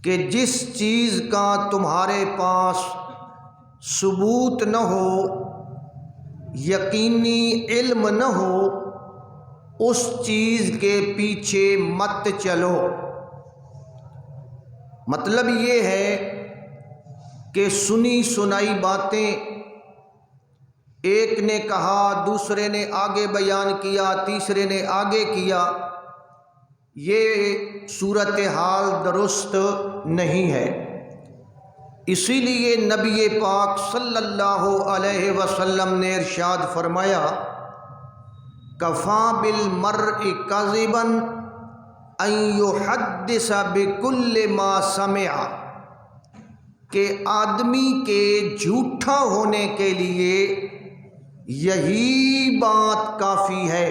کہ جس چیز کا تمہارے پاس ثبوت نہ ہو، یقینی علم نہ ہو، اس چیز کے پیچھے مت چلو۔ مطلب یہ ہے کہ سنی سنائی باتیں ایک نے کہا، دوسرے نے آگے بیان کیا، تیسرے نے آگے کیا، یہ صورتحال درست نہیں ہے۔ اسی لیے نبی پاک صلی اللہ علیہ وسلم نے ارشاد فرمایا، کفا بالمرء کذبا ان یحدث بکل ما سمع، کہ آدمی کے جھوٹا ہونے کے لیے یہی بات کافی ہے،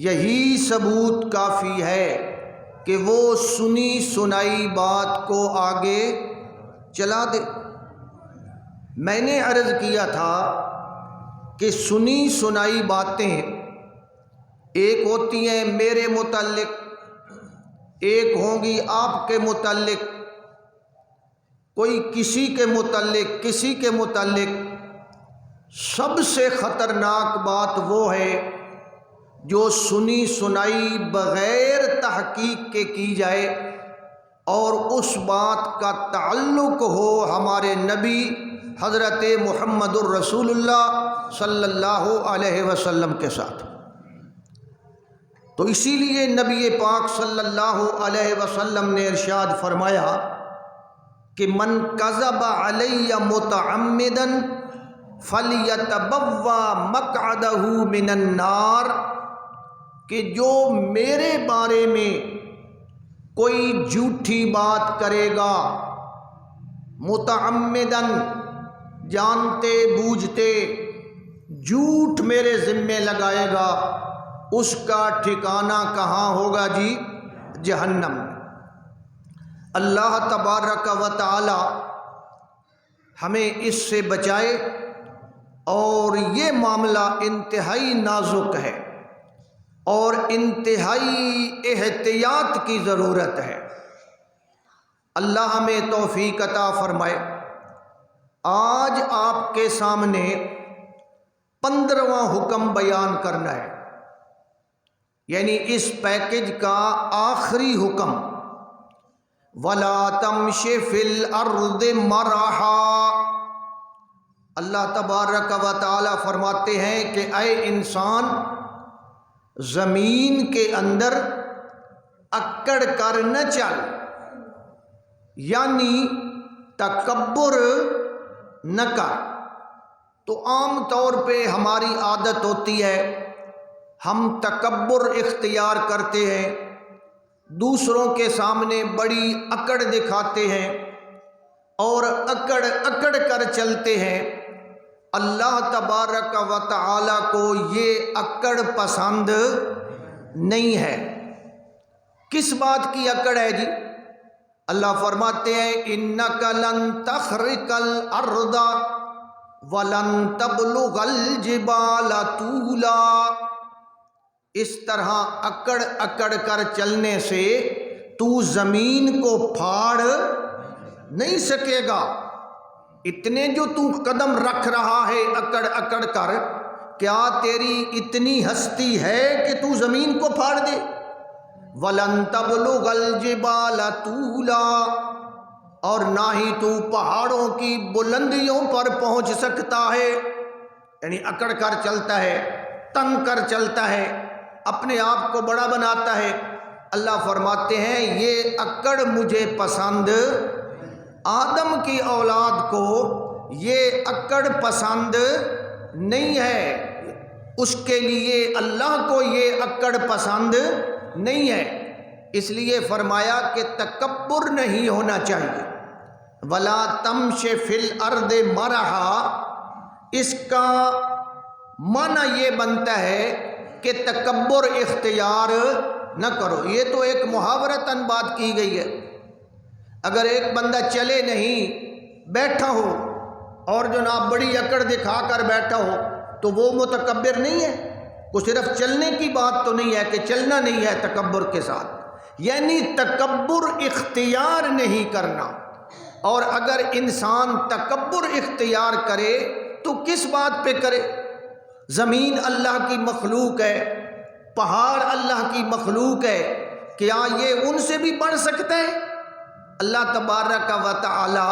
یہی ثبوت کافی ہے کہ وہ سنی سنائی بات کو آگے چلا دے۔ میں نے عرض کیا تھا کہ سنی سنائی باتیں ایک ہوتی ہیں میرے متعلق، ایک ہوں گی آپ کے متعلق، کوئی کسی کے متعلق، کسی کے متعلق۔ سب سے خطرناک بات وہ ہے جو سنی سنائی بغیر تحقیق کے کی جائے اور اس بات کا تعلق ہو ہمارے نبی حضرت محمد الرسول اللہ صلی اللہ علیہ وسلم کے ساتھ۔ تو اسی لیے نبی پاک صلی اللہ علیہ وسلم نے ارشاد فرمایا کہ من کذب علی متعمدا فلیتبوا مقعدہ من النار، کہ جو میرے بارے میں کوئی جھوٹی بات کرے گا، متعمدن جانتے بوجھتے جھوٹ میرے ذمے لگائے گا، اس کا ٹھکانہ کہاں ہوگا جی؟ جہنم۔ اللہ تبارک و تعالی ہمیں اس سے بچائے، اور یہ معاملہ انتہائی نازک ہے اور انتہائی احتیاط کی ضرورت ہے۔ اللہ ہمیں توفیق عطا فرمائے۔ آج آپ کے سامنے 15واں حکم بیان کرنا ہے، یعنی اس پیکج کا آخری حکم، وَلَا تَمْشِ فِي الْأَرْضِ مَرَحًا۔ اللہ تبارک و تعالی فرماتے ہیں کہ اے انسان، زمین کے اندر اکڑ کر نہ چل، یعنی تکبر نہ کر۔ تو عام طور پہ ہماری عادت ہوتی ہے، ہم تکبر اختیار کرتے ہیں، دوسروں کے سامنے بڑی اکڑ دکھاتے ہیں اور اکڑ اکڑ کر چلتے ہیں۔ اللہ تبارک و تعالی کو یہ اکڑ پسند نہیں ہے۔ کس بات کی اکڑ ہے جی؟ اللہ فرماتے ہیں اِنَّكَ لَن تَخْرِقَ الْأَرْضَ وَلَن تَبْلُغَ الْجِبَالَ طُولًا۔ اس طرح اکڑ اکڑ کر چلنے سے تو زمین کو پھاڑ نہیں سکے گا۔ اتنے جو تو قدم رکھ رہا ہے اکڑ اکڑ کر، کیا تیری اتنی ہستی ہے کہ تو زمین کو پھاڑ دے؟ وَلَن تَبْلُغَ الْجِبَالَ طُولًا، اور نہ ہی تو پہاڑوں کی بلندیوں پر پہنچ سکتا ہے، یعنی اکڑ کر چلتا ہے، تن کر چلتا ہے، اپنے آپ کو بڑا بناتا ہے۔ اللہ فرماتے ہیں یہ اکڑ مجھے پسند، آدم کی اولاد کو یہ اکڑ پسند نہیں ہے، اس کے لیے اللہ کو یہ اکڑ پسند نہیں ہے۔ اس لیے فرمایا کہ تکبر نہیں ہونا چاہیے۔ وَلَا تَمْشِ فِي الْأَرْضِ مَرَحًا، اس کا معنی یہ بنتا ہے کہ تکبر اختیار نہ کرو۔ یہ تو ایک محاورتاً بات کی گئی ہے۔ اگر ایک بندہ چلے نہیں، بیٹھا ہو اور جناب بڑی اکڑ دکھا کر بیٹھا ہو تو وہ متکبر نہیں ہے؟ وہ صرف چلنے کی بات تو نہیں ہے کہ چلنا نہیں ہے تکبر کے ساتھ، یعنی تکبر اختیار نہیں کرنا۔ اور اگر انسان تکبر اختیار کرے تو کس بات پہ کرے؟ زمین اللہ کی مخلوق ہے، پہاڑ اللہ کی مخلوق ہے، کیا یہ ان سے بھی بڑھ سکتا ہے؟ اللہ تبارک و تعالی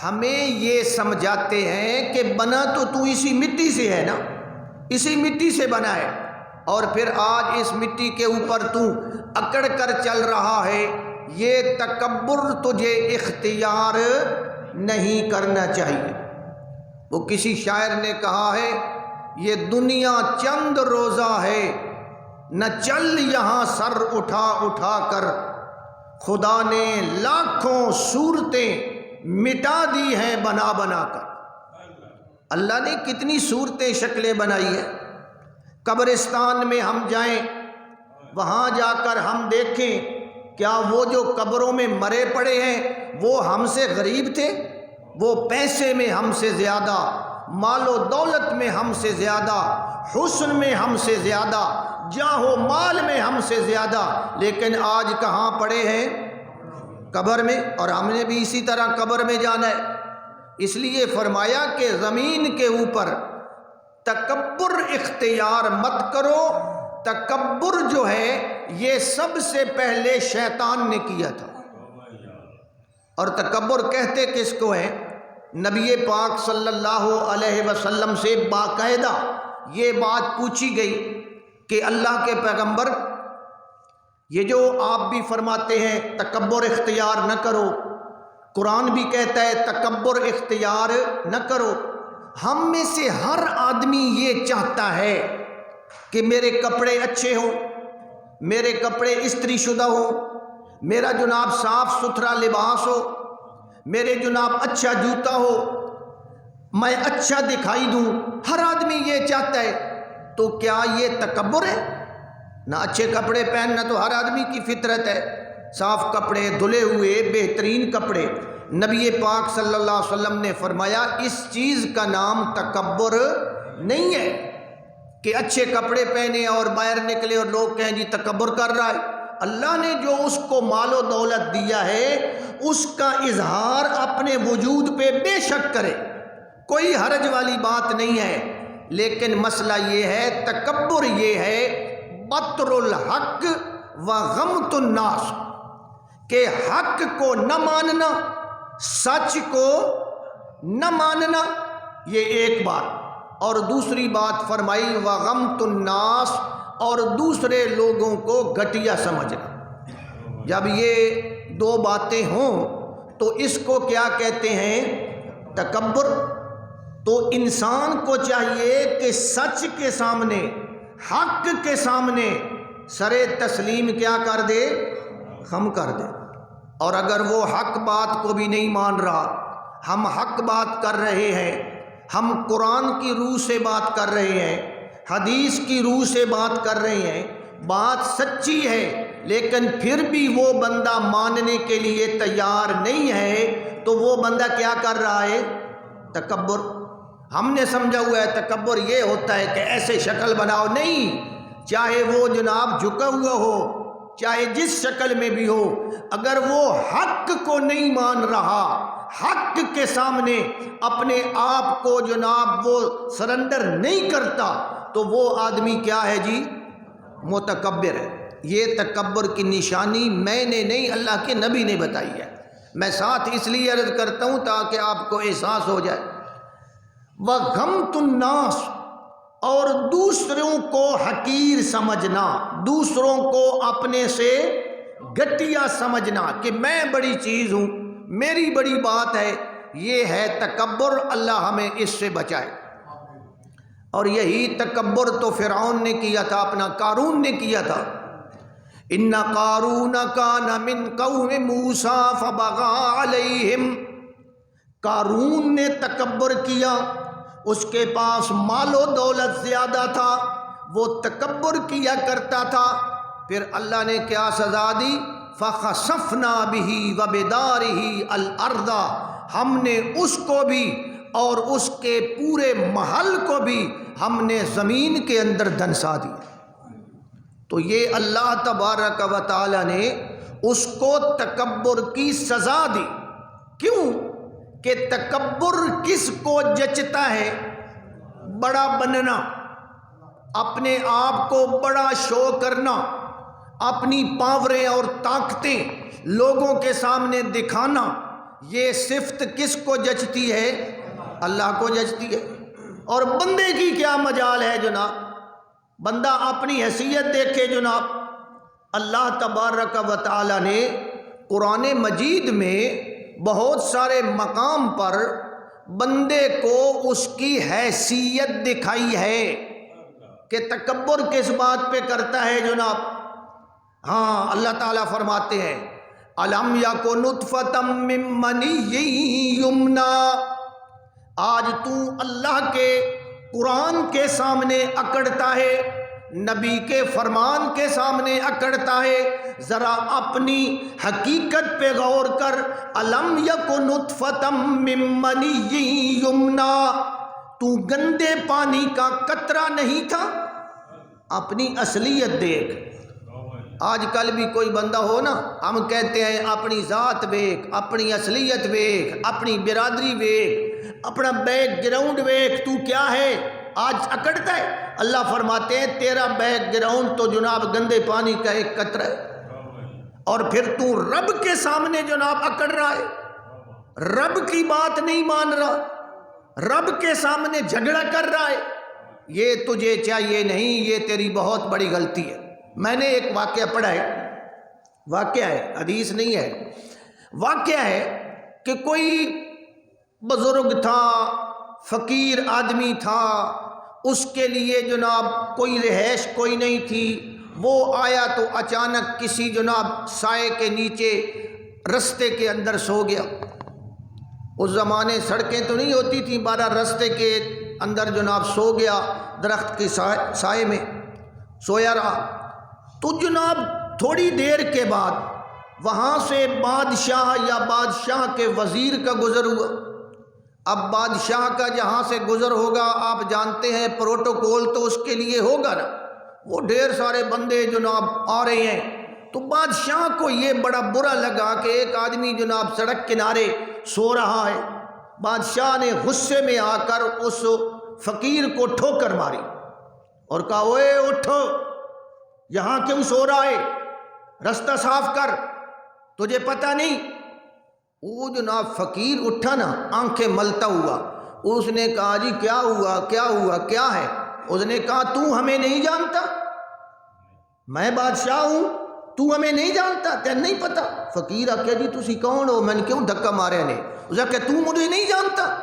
ہمیں یہ سمجھاتے ہیں کہ بنا تو اسی مٹی سے ہے نا، اسی مٹی سے بنا ہے، اور پھر آج اس مٹی کے اوپر تو اکڑ کر چل رہا ہے، یہ تکبر تجھے اختیار نہیں کرنا چاہیے۔ وہ کسی شاعر نے کہا ہے، یہ دنیا چند روزہ ہے، نہ چل یہاں سر اٹھا اٹھا کر، خدا نے لاکھوں صورتیں مٹا دی ہیں بنا بنا کر۔ اللہ نے کتنی صورتیں شکلیں بنائی ہیں۔ قبرستان میں ہم جائیں، وہاں جا کر ہم دیکھیں کیا وہ جو قبروں میں مرے پڑے ہیں وہ ہم سے غریب تھے؟ وہ پیسے میں ہم سے زیادہ، مال و دولت میں ہم سے زیادہ، حسن میں ہم سے زیادہ، جاہ و مال میں ہم سے زیادہ، لیکن آج کہاں پڑے ہیں؟ قبر میں، اور ہم نے بھی اسی طرح قبر میں جانا ہے۔ اس لیے فرمایا کہ زمین کے اوپر تکبر اختیار مت کرو۔ تکبر جو ہے یہ سب سے پہلے شیطان نے کیا تھا۔ اور تکبر کہتے کس کو ہے؟ نبی پاک صلی اللہ علیہ وسلم سے باقاعدہ یہ بات پوچھی گئی کہ اللہ کے پیغمبر، یہ جو آپ بھی فرماتے ہیں تکبر اختیار نہ کرو، قرآن بھی کہتا ہے تکبر اختیار نہ کرو، ہم میں سے ہر آدمی یہ چاہتا ہے کہ میرے کپڑے اچھے ہوں، میرے کپڑے استری شدہ ہوں، میرا جناب صاف ستھرا لباس ہو، میرے جناب اچھا جوتا ہو، میں اچھا دکھائی دوں، ہر آدمی یہ چاہتا ہے۔ تو کیا یہ تکبر ہے؟ نہ اچھے کپڑے پہننا تو ہر آدمی کی فطرت ہے، صاف کپڑے، دھلے ہوئے بہترین کپڑے۔ نبی پاک صلی اللہ علیہ وسلم نے فرمایا اس چیز کا نام تکبر نہیں ہے کہ اچھے کپڑے پہنے اور باہر نکلے اور لوگ کہیں جی تکبر کر رہا ہے۔ اللہ نے جو اس کو مال و دولت دیا ہے اس کا اظہار اپنے وجود پہ بے شک کرے، کوئی حرج والی بات نہیں ہے، لیکن مسئلہ یہ ہے تکبر یہ ہے بطر الحق و غمت الناس، کہ حق کو نہ ماننا، سچ کو نہ ماننا، یہ ایک بات، اور دوسری بات فرمائی وغمت الناس، اور دوسرے لوگوں کو گھٹیا سمجھنا۔ جب یہ دو باتیں ہوں تو اس کو کیا کہتے ہیں؟ تکبر۔ تو انسان کو چاہیے کہ سچ کے سامنے، حق کے سامنے سر تسلیم کیا کر دے؟ خم کر دے۔ اور اگر وہ حق بات کو بھی نہیں مان رہا، ہم حق بات کر رہے ہیں، ہم قرآن کی روح سے بات کر رہے ہیں، حدیث کی روح سے بات کر رہے ہیں، بات سچی ہے، لیکن پھر بھی وہ بندہ ماننے کے لیے تیار نہیں ہے، تو وہ بندہ کیا کر رہا ہے؟ تکبر۔ ہم نے سمجھا ہوا ہے تکبر یہ ہوتا ہے کہ ایسے شکل بناؤ، نہیں، چاہے وہ جناب جھکا ہوا ہو، چاہے جس شکل میں بھی ہو، اگر وہ حق کو نہیں مان رہا، حق کے سامنے اپنے آپ کو جناب وہ سرنڈر نہیں کرتا، تو وہ آدمی کیا ہے جی؟ متکبر ہے۔ یہ تکبر کی نشانی میں نے نہیں، اللہ کے نبی نے بتائی ہے۔ میں ساتھ اس لیے عرض کرتا ہوں تاکہ آپ کو احساس ہو جائے۔ وَغَمْتُ النَّاسِ، اور دوسروں کو حقیر سمجھنا، دوسروں کو اپنے سے گھٹیا سمجھنا کہ میں بڑی چیز ہوں، میری بڑی بات ہے، یہ ہے تکبر۔ اللہ ہمیں اس سے بچائے۔ اور یہی تکبر تو فرعون نے کیا تھا، اپنا قارون نے کیا تھا۔ ان قارون کان من قوم موسیٰ فبغى علیہم، قارون نے تکبر کیا، اس کے پاس مال و دولت زیادہ تھا، وہ تکبر کیا کرتا تھا، پھر اللہ نے کیا سزا دی؟ فَخَسَفْنَا بِهِ وَبِدَارِهِ الْأَرْضَ، ہم نے اس کو بھی اور اس کے پورے محل کو بھی ہم نے زمین کے اندر دھنسا دیا۔ تو یہ اللہ تبارک و تعالی نے اس کو تکبر کی سزا دی۔ کیوں کہ تکبر کس کو جچتا ہے؟ بڑا بننا، اپنے آپ کو بڑا شو کرنا، اپنی پاوریں اور طاقتیں لوگوں کے سامنے دکھانا، یہ صفت کس کو جچتی ہے؟ اللہ کو جچتی ہے۔ اور بندے کی کیا مجال ہے جناب؟ بندہ اپنی حیثیت دیکھے جناب۔ اللہ تبارک و تعالی نے قرآن مجید میں بہت سارے مقام پر بندے کو اس کی حیثیت دکھائی ہے کہ تکبر کس بات پہ کرتا ہے جناب۔ ہاں، اللہ تعالیٰ فرماتے ہیں الم یکن نطفۃ من منی یمنا، آج تو اللہ کے قرآن کے سامنے اکڑتا ہے، نبی کے فرمان کے سامنے اکڑتا ہے، ذرا اپنی حقیقت پہ غور کر۔ الم یکن نطفۃ من منی یمنا، تو گندے پانی کا قطرہ نہیں تھا؟ اپنی اصلیت دیکھ۔ آج کل بھی کوئی بندہ ہو نا، ہم کہتے ہیں اپنی ذات ویک، اپنی اصلیت ویک، اپنی برادری ویک، اپنا بیک گراؤنڈ ویک، تو کیا ہے؟ آج اکڑتا ہے۔ اللہ فرماتے ہیں تیرا بیک گراؤنڈ تو جناب گندے پانی کا ایک قطرہ ہے، اور پھر تو رب کے سامنے جناب اکڑ رہا ہے، رب کی بات نہیں مان رہا، رب کے سامنے جھگڑا کر رہا ہے۔ یہ تجھے چاہیے نہیں، یہ تیری بہت بڑی غلطی ہے۔ میں نے ایک واقعہ پڑھا ہے، واقعہ ہے، حدیث نہیں ہے، واقعہ ہے کہ کوئی بزرگ تھا، فقیر آدمی تھا، اس کے لیے جناب کوئی رہائش کوئی نہیں تھی۔ وہ آیا تو اچانک کسی جناب سائے کے نیچے رستے کے اندر سو گیا۔ اس زمانے سڑکیں تو نہیں ہوتی تھیں، بارہ رستے کے اندر جناب سو گیا، درخت کے سائے میں سویا رہا۔ تو جناب تھوڑی دیر کے بعد وہاں سے بادشاہ یا بادشاہ کے وزیر کا گزر ہوا۔ اب بادشاہ کا جہاں سے گزر ہوگا آپ جانتے ہیں پروٹوکول تو اس کے لیے ہوگا نا، وہ ڈھیر سارے بندے جناب آ رہے ہیں۔ تو بادشاہ کو یہ بڑا برا لگا کہ ایک آدمی جناب سڑک کنارے سو رہا ہے۔ بادشاہ نے غصے میں آ کر اس فقیر کو ٹھوکر ماری اور کہا اوے اٹھو، یہاں کیوں سو رہا ہے؟ رستہ صاف کر، تجھے پتہ نہیں؟ وہ جناب فقیر اٹھا نا آنکھیں ملتا ہوا، اس نے کہا جی کیا ہوا کیا ہوا کیا ہے؟ اس نے کہا تو ہمیں نہیں جانتا؟ میں بادشاہ ہوں، تو ہمیں نہیں جانتا؟ تیرے نہیں پتا؟ فقیر آ کہ جی تسی کون ہو؟ میں نے کیوں دھکا مارے نے؟ اس نے کہا تو مجھے نہیں جانتا؟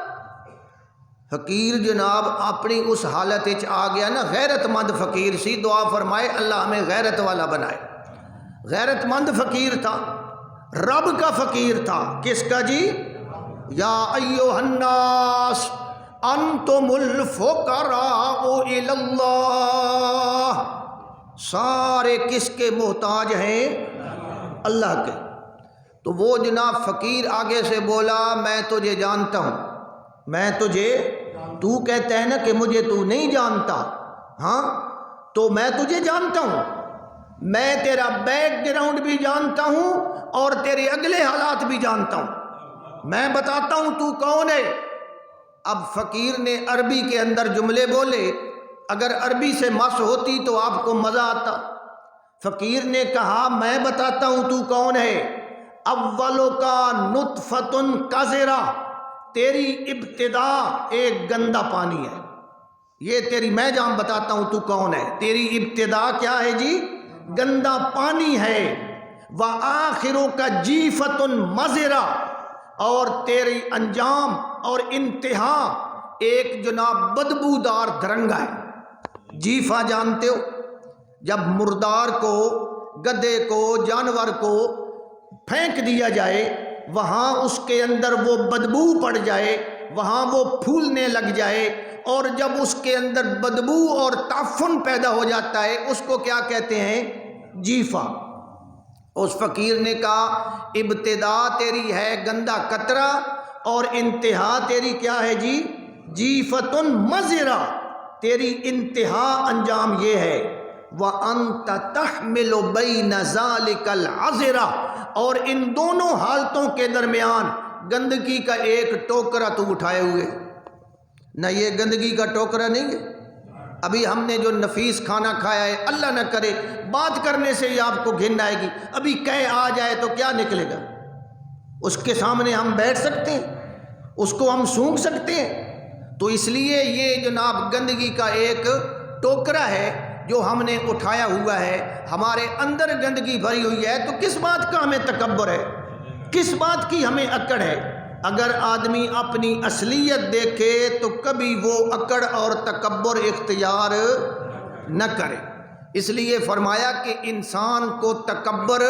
فقیر جناب اپنی اس حالت آ گیا نا، غیرت مند فقیر سی، دعا فرمائے اللہ ہمیں غیرت والا بنائے۔ غیرت مند فقیر تھا، رب کا فقیر تھا۔ کس کا جی؟ یا ایھا الناس انتم الفقراء الی اللہ، سارے کس کے محتاج ہیں؟ اللہ کے۔ تو وہ جناب فقیر آگے سے بولا میں تجھے جانتا ہوں، میں تجھے، تو کہتا ہے نا کہ مجھے تو نہیں جانتا، ہاں تو میں تجھے جانتا ہوں، میں تیرا بیک گراؤنڈ بھی جانتا ہوں اور تیرے اگلے حالات بھی جانتا ہوں، میں بتاتا ہوں تو کون ہے۔ اب فقیر نے عربی کے اندر جملے بولے، اگر عربی سے مس ہوتی تو آپ کو مزہ آتا۔ فقیر نے کہا میں بتاتا ہوں تو کون ہے۔ اولو کا نطفۃ قذرہ، تیری ابتدا ایک گندا پانی ہے، یہ تیری میں جان بتاتا ہوں تو کون ہے۔ تیری ابتدا کیا ہے جی؟ گندا پانی ہے۔ وآخروں کا جیفۃ مضرہ، اور تیری انجام اور انتہا ایک جناب بدبودار دھرنگا ہے۔ جیفا جانتے ہو؟ جب مردار کو، گدے کو، جانور کو پھینک دیا جائے، وہاں اس کے اندر وہ بدبو پڑ جائے، وہاں وہ پھولنے لگ جائے، اور جب اس کے اندر بدبو اور تعفن پیدا ہو جاتا ہے اس کو کیا کہتے ہیں؟ جیفا۔ اس فقیر نے کہا ابتدا تیری ہے گندا قطرہ اور انتہا تیری کیا ہے جی؟ جیفۃ مضرہ، تیری انتہا انجام یہ ہے۔ وَأَنْتَ تَحْمِلُ بَيْنَ ذَلِكَ الْعَذْرَ، اور ان دونوں حالتوں کے درمیان گندگی کا ایک ٹوکرا تو اٹھائے ہوئے نہ، یہ گندگی کا ٹوکرا نہیں ہے۔ ابھی ہم نے جو نفیس کھانا کھایا ہے، اللہ نہ کرے بات کرنے سے ہی آپ کو گھن آئے گی، ابھی کہہ آ جائے تو کیا نکلے گا؟ اس کے سامنے ہم بیٹھ سکتے ہیں؟ اس کو ہم سونگھ سکتے ہیں؟ تو اس لیے یہ جناب گندگی کا ایک ٹوکرا ہے جو ہم نے اٹھایا ہوا ہے، ہمارے اندر گندگی بھری ہوئی ہے، تو کس بات کا ہمیں تکبر ہے؟ کس بات کی ہمیں اکڑ ہے؟ اگر آدمی اپنی اصلیت دیکھے تو کبھی وہ اکڑ اور تکبر اختیار نہ کرے۔ اس لیے فرمایا کہ انسان کو تکبر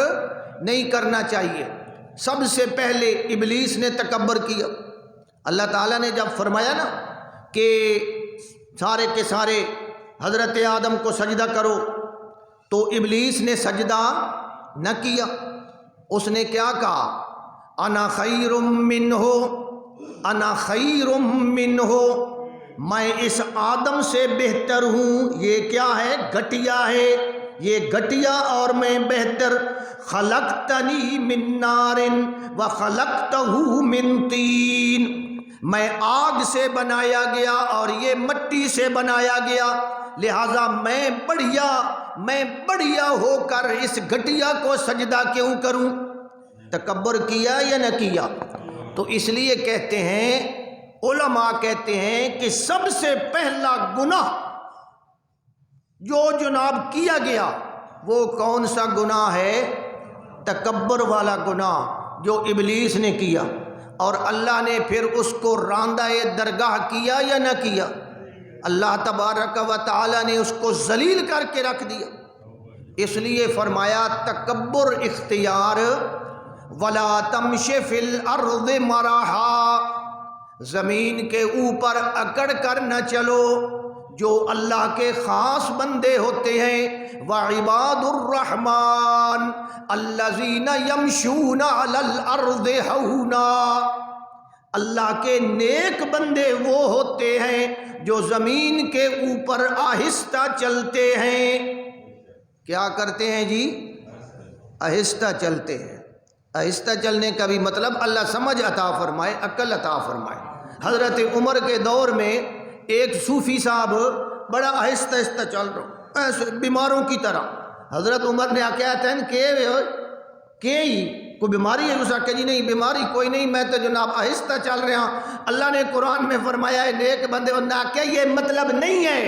نہیں کرنا چاہیے۔ سب سے پہلے ابلیس نے تکبر کیا۔ اللہ تعالیٰ نے جب فرمایا نا کہ سارے کے سارے حضرت آدم کو سجدہ کرو، تو ابلیس نے سجدہ نہ کیا۔ اس نے کیا کہا؟ انا خیر منہ، انا خیر منہ، میں اس آدم سے بہتر ہوں۔ یہ کیا ہے؟ گھٹیا ہے، یہ گھٹیا اور میں بہتر۔ خلقتنی من نار وخلقتہ من طین، میں آگ سے بنایا گیا اور یہ مٹی سے بنایا گیا، لہذا میں بڑھیا ہو کر اس گھٹیا کو سجدہ کیوں کروں؟ تکبر کیا یا نہ کیا؟ تو اس لیے کہتے ہیں، علماء کہتے ہیں کہ سب سے پہلا گناہ جو جناب کیا گیا وہ کون سا گناہ ہے؟ تکبر والا گناہ جو ابلیس نے کیا، اور اللہ نے پھر اس کو راندہ درگاہ کیا یا نہ کیا؟ اللہ تبارک و تعالی نے اس کو ذلیل کر کے رکھ دیا۔ اس لیے فرمایا تکبر اختیار، ولا تمش فی الارض مرحا، زمین کے اوپر اکڑ کر نہ چلو۔ جو اللہ کے خاص بندے ہوتے ہیں، وعباد الرحمن الذین یمشون علی الارض ہونا، اللہ کے نیک بندے وہ ہوتے ہیں جو زمین کے اوپر آہستہ چلتے ہیں۔ کیا کرتے ہیں جی؟ آہستہ چلتے ہیں۔ آہستہ چلنے کا بھی مطلب اللہ سمجھ عطا فرمائے، عقل عطا فرمائے۔ حضرت عمر کے دور میں ایک صوفی صاحب بڑا آہستہ آہستہ چل رہا، ایسے بیماروں کی طرح۔ حضرت عمر نے کہتے ہیں کہ کوئی بیماری ہے؟ اسے کہ جی نہیں بیماری کوئی نہیں، میں تو جناب آہستہ چل رہا ہوں۔ اللہ نے قرآن میں فرمایا ہے نیک بندے بندہ، کیا یہ مطلب نہیں ہے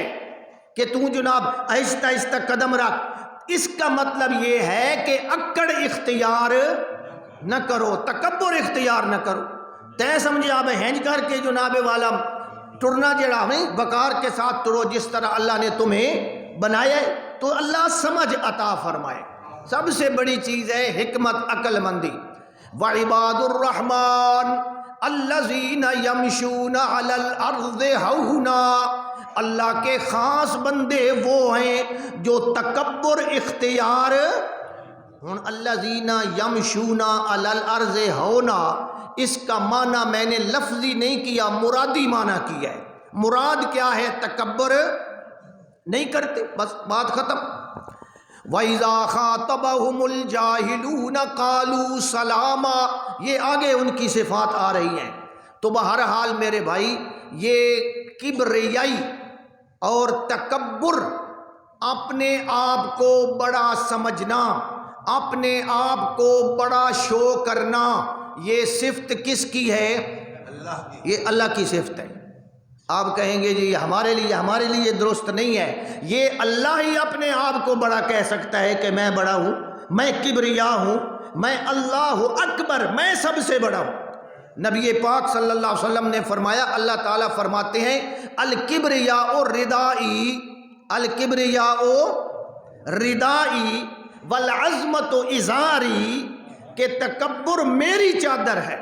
کہ تو جناب آہستہ آہستہ قدم رکھ؟ اس کا مطلب یہ ہے کہ اکڑ اختیار نہ کرو، تکبر اختیار نہ کرو۔ تے سمجھے آپ ہینج کر کے جناب والا ٹرنا جڑا نہیں، وقار کے ساتھ ٹرو جس طرح اللہ نے تمہیں بنایا ہے، تو اللہ سمجھ عطا فرمائے۔ سب سے بڑی چیز ہے حکمت، عقل مندی۔ وعباد الرحمن الذین یمشون علی الارض ہونا، اللہ کے خاص بندے وہ ہیں جو تکبر اختیار۔ ہن الذین یمشون علی الارض ہونا، اس کا معنی میں نے لفظی نہیں کیا، مرادی معنی کیا ہے۔ مراد کیا ہے؟ تکبر نہیں کرتے، بس بات ختم۔ وَإِذَا خَاطَبَهُمُ الْجَاهِلُونَ قَالُوا سَلَامًا، یہ آگے ان کی صفات آ رہی ہیں۔ تو بہرحال میرے بھائی، یہ کبریائی اور تکبر، اپنے آپ کو بڑا سمجھنا، اپنے آپ کو بڑا شو کرنا، یہ صفت کس کی ہے؟ اللہ کی۔ یہ اللہ کی صفت ہے۔ آپ کہیں گے جی ہمارے لیے درست نہیں ہے۔ یہ اللہ ہی اپنے آپ کو بڑا کہہ سکتا ہے کہ میں بڑا ہوں، میں کبریا ہوں، میں اللہ اکبر، میں سب سے بڑا ہوں۔ نبی پاک صلی اللہ علیہ وسلم نے فرمایا، اللہ تعالیٰ فرماتے ہیں الکبریاء ردائی، الکبریاء ردائی والعظمت ازاری، کہ تکبر میری چادر ہے۔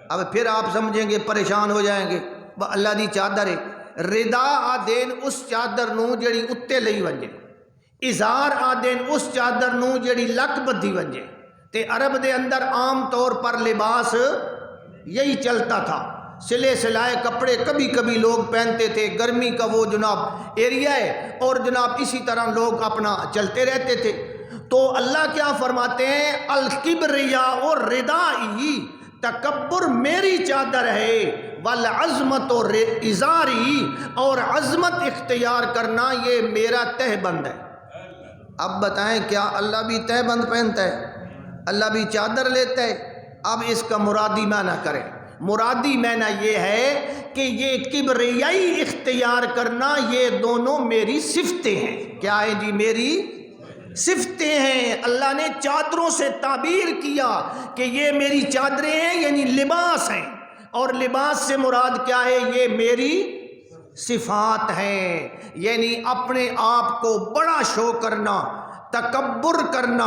اب پھر آپ سمجھیں گے، پریشان ہو جائیں گے، اللہ دی چادر ہے۔ ردا آدین اس چادر نو جڑی اتے لئی ونجے، ازار آدین اس چادر نو جڑی لک بدھی ونجے۔ تے عرب دے اندر عام طور پر لباس یہی چلتا تھا۔ سلے سلائے کپڑے کبھی کبھی لوگ پہنتے تھے، گرمی کا وہ جناب ایریا ہے، اور جناب اسی طرح لوگ اپنا چلتے رہتے تھے۔ تو اللہ کیا فرماتے ہیں؟ الکبریاء ردائی، تکبر میری چادر ہے، والعظمت ازاری، اور عظمت اختیار کرنا یہ میرا تہ بند ہے۔ اب بتائیں کیا اللہ بھی تہ بند پہنتا ہے؟ اللہ بھی چادر لیتا ہے؟ اب اس کا مرادی معنی کریں۔ مرادی معنی یہ ہے کہ یہ کبریائی اختیار کرنا یہ دونوں میری صفتیں ہیں۔ کیا ہے جی؟ میری صفتیں ہیں۔ اللہ نے چادروں سے تعبیر کیا کہ یہ میری چادریں ہیں، یعنی لباس ہیں، اور لباس سے مراد کیا ہے؟ یہ میری صفات ہیں، یعنی اپنے آپ کو بڑا شو کرنا، تکبر کرنا،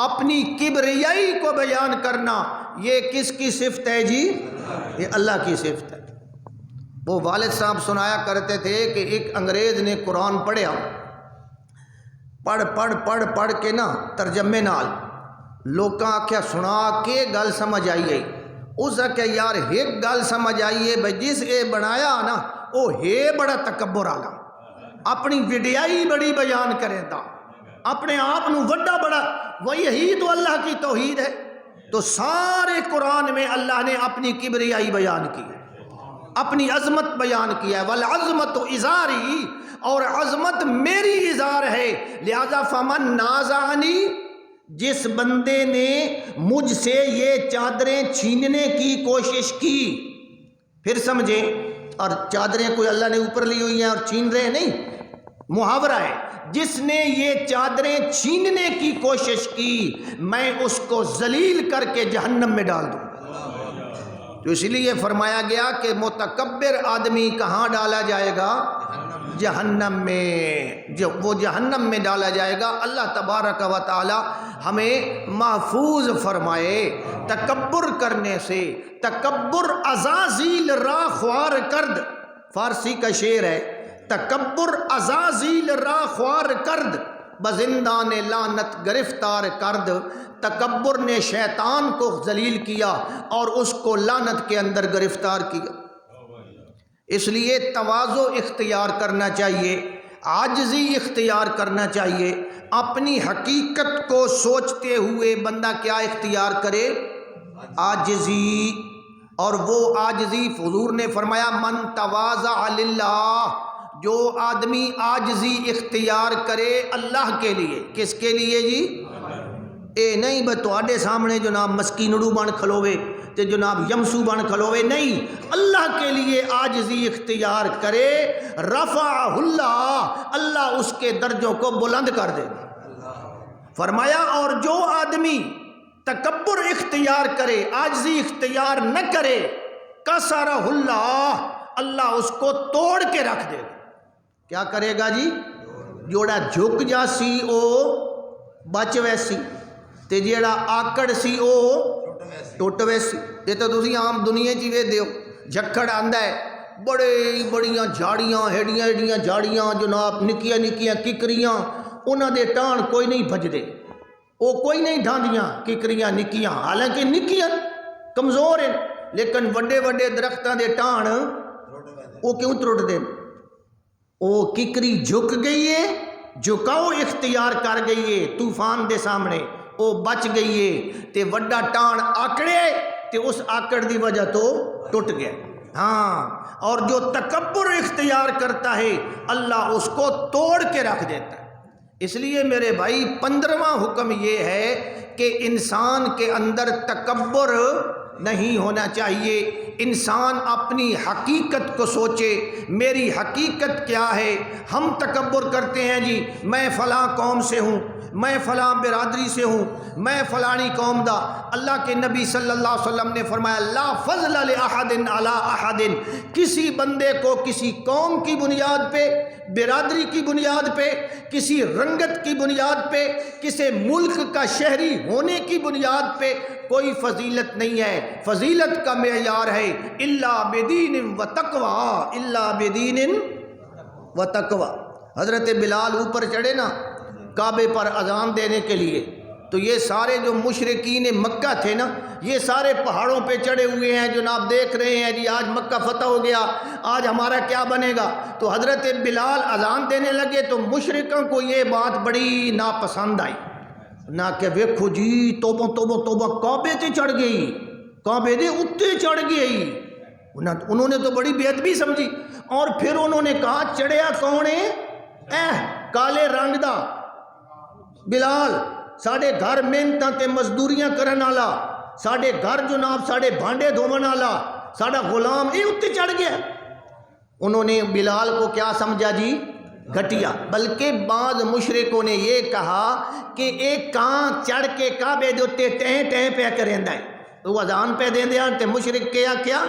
اپنی کبریائی کو بیان کرنا، یہ کس کی صفت ہے جی؟ یہ اللہ کی صفت ہے۔ وہ والد صاحب سنایا کرتے تھے کہ ایک انگریز نے قرآن پڑھا، پڑھ کے نا ترجمے نال لوکاں آکھیا سنا کے گل سمجھ آئی ہے۔ اس آکھیا یار ایک گل سمجھ آئی ہے بھائی، جس اے بنایا نا وہ ہے بڑا تکبر والا، اپنی وڈیائی بڑی بیان کرے تا، اپنے آپ نو وڈا بڑا، وہ یہی تو اللہ کی توحید ہے۔ تو سارے قرآن میں اللہ نے اپنی کبریائی بیان کی، اپنی عظمت بیان کیا ہے، والعظمت ازاری، اور عظمت میری ازار ہے، لہذا فمن نازعنی، جس بندے نے مجھ سے یہ چادریں چھیننے کی کوشش کی، پھر سمجھے، اور چادریں کوئی اللہ نے اوپر لی ہوئی ہیں اور چھین رہے نہیں، محاورہ ہے، جس نے یہ چادریں چھیننے کی کوشش کی میں اس کو ذلیل کر کے جہنم میں ڈال دوں۔ تو اس لیے فرمایا گیا کہ متکبر آدمی کہاں ڈالا جائے گا؟ جہنم میں، جب وہ جہنم میں ڈالا جائے گا۔ اللہ تبارک و تعالی ہمیں محفوظ فرمائے تکبر کرنے سے۔ تکبر عزازیل را خوار کرد، فارسی کا شعر ہے، تکبر عزازیل را خوار کرد، بزندان لعنت گرفتار کرد۔ تکبر نے شیطان کو ذلیل کیا اور اس کو لعنت کے اندر گرفتار کیا۔ اس لیے تواضع اختیار کرنا چاہیے، عاجزی اختیار کرنا چاہیے۔ اپنی حقیقت کو سوچتے ہوئے بندہ کیا اختیار کرے؟ عاجزی۔ اور وہ عاجزی حضور نے فرمایا من تواضع للہ، جو آدمی عاجزی اختیار کرے اللہ کے لیے۔ کس کے لیے جی؟ اے نہیں بس تواڈے سامنے جناب مسکینڑو بن کھلوے تے جناب یمسو بن کھلوے، نہیں، اللہ کے لیے عاجزی اختیار کرے، رفعہ اللہ، اللہ اس کے درجوں کو بلند کر دے۔ فرمایا اور جو آدمی تکبر اختیار کرے، عاجزی اختیار نہ کرے، کسرہ اللہ، اللہ اس کو توڑ کے رکھ دے گا۔ کیا کرے گا جی؟ جوڑا جھک جاسی او بچ ویسی، تے جیڑا آکڑ سی او ٹوٹ ویسی۔ یہ تو تسی عام دنیا چی وے دیو، جھکڑ آندا ہے، بڑیاں جھاڑیاں، ایڈیاں جھاڑیاں جناب، نکیاں نکیاں ککریاں، انہاں دے ٹان کوئی نہیں بھجدے، وہ کوئی نہیں ڈھاندیاں ککریاں نکیاں، حالانکہ نکیاں کمزور ہیں، لیکن وڈے وڈے درختاں دے ٹان وہ کیوں ٹرٹ دے؟ وہ ککری جھک گئی ہے، جھکاؤ اختیار کر گئی ہے طوفان دے سامنے، وہ بچ گئی ہے، تے وڈا ٹان آکڑے تے اس آکڑ دی وجہ تو ٹوٹ گیا۔ ہاں، اور جو تکبر اختیار کرتا ہے اللہ اس کو توڑ کے رکھ دیتا ہے۔ اس لیے میرے بھائی 15واں حکم یہ ہے کہ انسان کے اندر تکبر نہیں ہونا چاہیے۔ انسان اپنی حقیقت کو سوچے، میری حقیقت کیا ہے؟ ہم تکبر کرتے ہیں جی، میں فلاں قوم سے ہوں، میں فلاں برادری سے ہوں، میں فلانی قوم دا۔ اللہ کے نبی صلی اللہ علیہ وسلم نے فرمایا لا فضل لأحد علی احد، کسی بندے کو کسی قوم کی بنیاد پہ، برادری کی بنیاد پہ، کسی رنگت کی بنیاد پہ، کسی ملک کا شہری ہونے کی بنیاد پہ کوئی فضیلت نہیں ہے۔ فضیلت کا معیار ہے الا بدین و تقوی، الا بدین و تقوی۔ حضرت بلال اوپر چڑھے نا کعبے پر اذان دینے کے لیے، تو یہ سارے جو مشرکین مکہ تھے نا، یہ سارے پہاڑوں پہ چڑھے ہوئے ہیں جناب، دیکھ رہے ہیں جی آج مکہ فتح ہو گیا، آج ہمارا کیا بنے گا۔ تو حضرت بلال اذان دینے لگے تو مشرکوں کو یہ بات بڑی ناپسند آئی، نہ کہ ویکھو جی توبہ توبہ توبہ کعبے تے چڑھ گئی، کعبے دے اتے چڑھ گئی۔ انہوں نے تو بڑی بے ادبی سمجھی، اور پھر انہوں نے کہا چڑھیا کون ہے؟ کالے رنگ دا بلال، ساڑھے گھر محنتاں تے مزدوریاں کرن والا، ساڑھے گھر جناب ساڑھے بھانڈے دھون والا، ساڑھا غلام، یہ اتے چڑھ گیا۔ انہوں نے بلال کو کیا سمجھا جی؟ گھٹیا۔ بلکہ بعض مشرکوں نے یہ کہا کہ ایک کان چڑھ کے کعبے دے اتے ٹہیں ٹہیں پہ کریندا ہے، وہ اذان پہ دین دیا تے مشرک کیا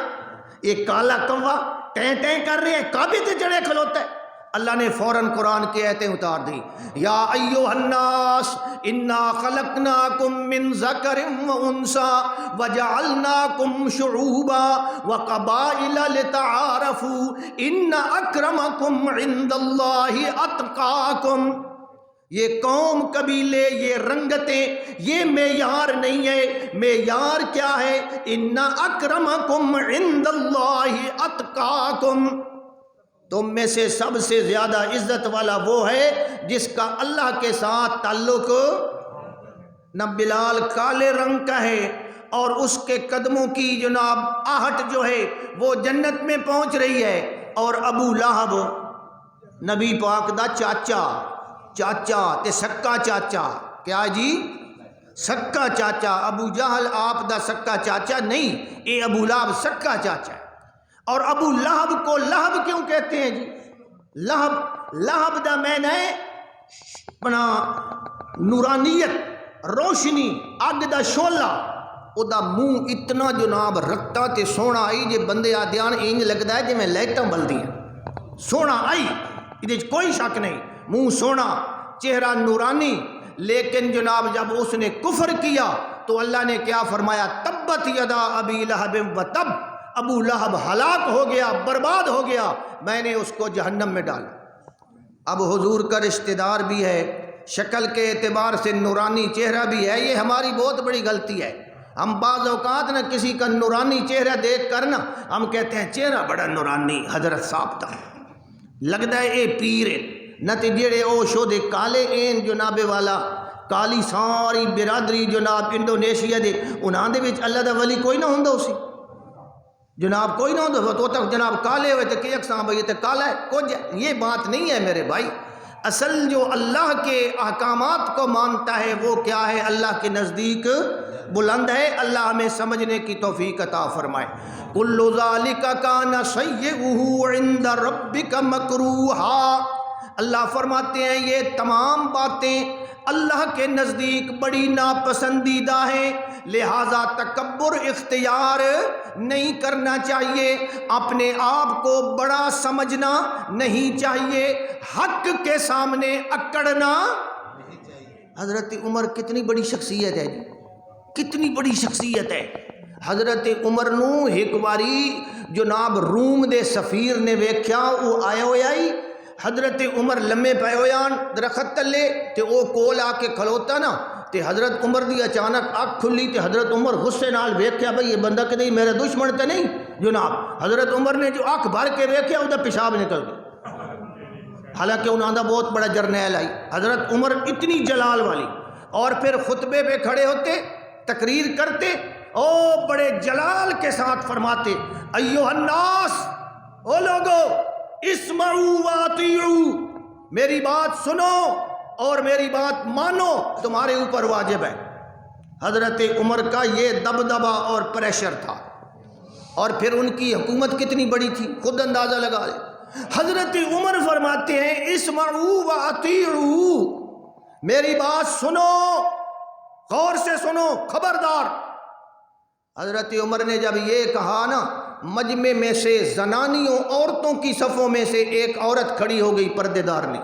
ایک کالا کوا ٹہیں ٹہیں کر رہے ہیں، کعبے تے چڑھے کھلوتا ہے۔ اللہ نے فوراً قرآن کی آیتیں اتار دی، یا ایھا الناس انا خلقناکم من ذکر و انثی وجعلناکم شعوبا وقبائل لتعارفوا ان اکرمکم عند اللہ اتقاکم۔ یہ قوم، قبیلے، یہ رنگتیں، یہ معیار نہیں ہے۔ معیار کیا ہے؟ ان اکرمکم عند اللہ اتقاکم، تم میں سے سب سے زیادہ عزت والا وہ ہے جس کا اللہ کے ساتھ تعلق۔ نہ بلال کالے رنگ کا ہے اور اس کے قدموں کی جناب آہٹ جو ہے وہ جنت میں پہنچ رہی ہے، اور ابو لہب نبی پاک دا چاچا تے سکا چاچا، کیا جی؟ سکا چاچا۔ ابو جہل آپ دا سکا چاچا نہیں، اے ابو لہب سکا چاچا ہے۔ اور ابو لہب کو لہب کیوں کہتے ہیں جی؟ لہب دا معنی ہے اپنا نورانیت، روشنی، اگ دا شولہ۔ او دا منہ اتنا جناب رکھتا تے سونا آئی جے بندے آدیان اینج لگدا ہے جے میں لائٹاں بلدی ہیں، سونا آئی، یہ کوئی شک نہیں، منہ سونا، چہرہ نورانی۔ لیکن جناب جب اس نے کفر کیا تو اللہ نے کیا فرمایا؟ تبت یدا ابی لہب و تب، ابو لہب ہلاک ہو گیا، برباد ہو گیا، میں نے اس کو جہنم میں ڈالا۔ اب حضور کا رشتہ دار بھی ہے، شکل کے اعتبار سے نورانی چہرہ بھی ہے، یہ ہماری بہت بڑی غلطی ہے۔ ہم بعض اوقات نہ کسی کا نورانی چہرہ دیکھ کر نا ہم کہتے ہیں چہرہ بڑا نورانی، حضرت صاحب تھا، لگتا ہے اے پیر ہے، نہ تے جڑے او شودے کالے این جناب والا، کالی ساری برادری جناب انڈونیشیا دے، انہاں دے وچ اللہ دا ولی کوئی نہ ہوندا اسی جناب، کوئی نہ ہوندا تو تک جناب کالے ہوئے تے کہ یکساں بھئی تے کالا ہے کچھ، یہ بات نہیں ہے میرے بھائی۔ اصل جو اللہ کے احکامات کو مانتا ہے وہ کیا ہے؟ اللہ کے نزدیک بلند ہے۔ اللہ ہمیں سمجھنے کی توفیق عطا فرمائے۔ کل ذالک کان سیئہ عند ربک مکروہا، اللہ فرماتے ہیں یہ تمام باتیں اللہ کے نزدیک بڑی ناپسندیدہ ہیں، لہذا تکبر اختیار نہیں کرنا چاہیے، اپنے آپ کو بڑا سمجھنا نہیں چاہیے، حق کے سامنے اکڑنا نہیں چاہیے۔ حضرت عمر کتنی بڑی شخصیت ہے جی، کتنی بڑی شخصیت ہے۔ حضرت عمر نو ایک باری جناب روم دے سفیر نے ویکھیا، وہ آیا ہویا ہی حضرت عمر لمے پے ہویان درخت تلے تے او کول آ کے کھلوتا نا تے حضرت عمر دی اچانک آنکھ کھلی تے حضرت عمر غصے نال ویکھیا بھئی یہ بندہ کہ نہیں میرا دشمن تے نہیں جناب۔ حضرت عمر نے جو آنکھ بھر کے ویکھیا او دا پیشاب نکل گیا، حالانکہ انہاں دا بہت بڑا جرنیل آئی۔ حضرت عمر اتنی جلال والی، اور پھر خطبے پہ کھڑے ہوتے، تقریر کرتے، او بڑے جلال کے ساتھ فرماتے ایھا الناس، او لوگو اسمعوا واطیعوا، میری بات سنو اور میری بات مانو، تمہارے اوپر واجب ہے۔ حضرت عمر کا یہ دبدبہ اور پریشر تھا، اور پھر ان کی حکومت کتنی بڑی تھی خود اندازہ لگا لے۔ حضرت عمر فرماتے ہیں اسمعوا واطیعوا، میری بات سنو، غور سے سنو، خبردار۔ حضرت عمر نے جب یہ کہا نا، مجمع میں سے زنانیوں عورتوں کی صفوں میں سے ایک عورت کھڑی ہو گئی پردے دار نے،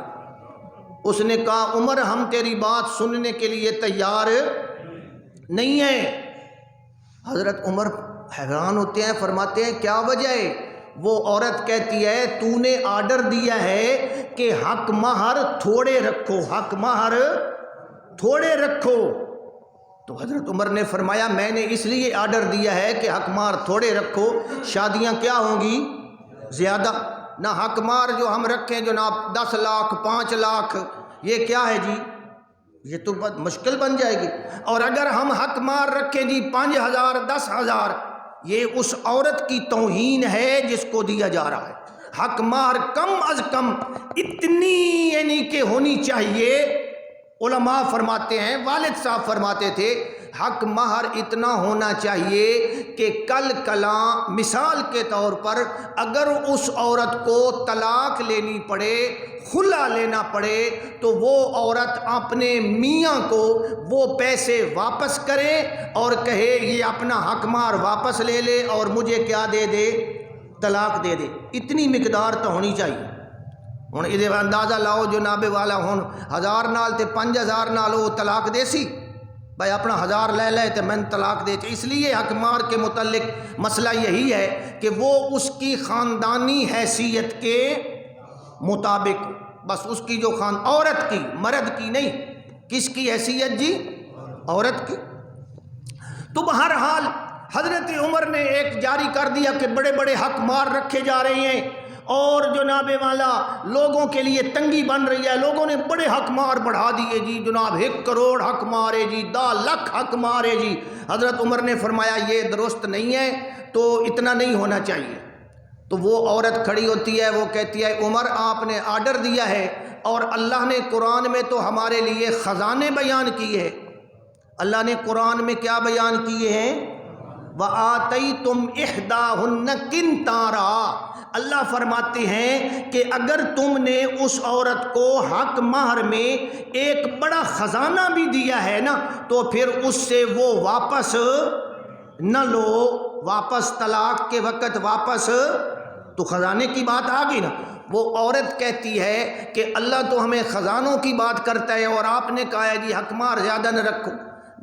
اس نے کہا عمر ہم تیری بات سننے کے لیے تیار نہیں ہیں۔ حضرت عمر حیران ہوتے ہیں، فرماتے ہیں کیا وجہ ہے؟ وہ عورت کہتی ہے تو نے آرڈر دیا ہے کہ حق مہر تھوڑے رکھو، حق مہر تھوڑے رکھو، تو حضرت عمر نے فرمایا میں نے اس لیے آرڈر دیا ہے کہ حق مار تھوڑے رکھو، شادیاں کیا ہوں گی زیادہ، نہ حق مار جو ہم رکھیں جناب 10 لاکھ 5 لاکھ، یہ کیا ہے جی، یہ تو بہت مشکل بن جائے گی۔ اور اگر ہم حق مار رکھیں جی 5,000 10,000، یہ اس عورت کی توہین ہے جس کو دیا جا رہا ہے۔ حق مار کم از کم اتنی یعنی کہ ہونی چاہیے، علماء فرماتے ہیں، والد صاحب فرماتے تھے حق مہر اتنا ہونا چاہیے کہ کل کلاں مثال کے طور پر اگر اس عورت کو طلاق لینی پڑے، خلا لینا پڑے، تو وہ عورت اپنے میاں کو وہ پیسے واپس کرے اور کہے یہ اپنا حق مہر واپس لے لے اور مجھے کیا دے دے، طلاق دے دے۔ اتنی مقدار تو ہونی چاہیے۔ ہن یہ اندازہ لاؤ جناب والا، ہن 1000 نال تے 5000 نال وہ طلاق دے سی، بھائی اپنا 1000 لے لے تو میں طلاق دے۔ اس لیے حق مار کے متعلق مسئلہ یہی ہے کہ وہ اس کی خاندانی حیثیت کے مطابق، بس اس کی جو عورت کی، مرد کی نہیں، کس کی حیثیت جی، عورت کی۔ تو بہرحال حضرت عمر نے ایک جاری کر دیا کہ بڑے بڑے حق مار رکھے جا رہے ہیں اور جناب والا لوگوں کے لیے تنگی بن رہی ہے، لوگوں نے بڑے حق مار بڑھا دیے جی، جناب 1 کروڑ حق مارے جی، 10 لاکھ حق مارے جی۔ حضرت عمر نے فرمایا یہ درست نہیں ہے، تو اتنا نہیں ہونا چاہیے۔ تو وہ عورت کھڑی ہوتی ہے، وہ کہتی ہے عمر آپ نے آرڈر دیا ہے اور اللہ نے قرآن میں تو ہمارے لیے خزانے بیان کیے ہیں۔ اللہ نے قرآن میں کیا بیان کیے ہیں؟ وَآتَيْتُمْ إِحْدَاهُنَّ قِنْطَارًا۔ اللہ فرماتے ہیں کہ اگر تم نے اس عورت کو حق مہر میں ایک بڑا خزانہ بھی دیا ہے نا، تو پھر اس سے وہ واپس نہ لو، واپس طلاق کے وقت واپس، تو خزانے کی بات آ گئی نا۔ وہ عورت کہتی ہے کہ اللہ تو ہمیں خزانوں کی بات کرتا ہے اور آپ نے کہا ہے جی حق مہر زیادہ نہ رکھو۔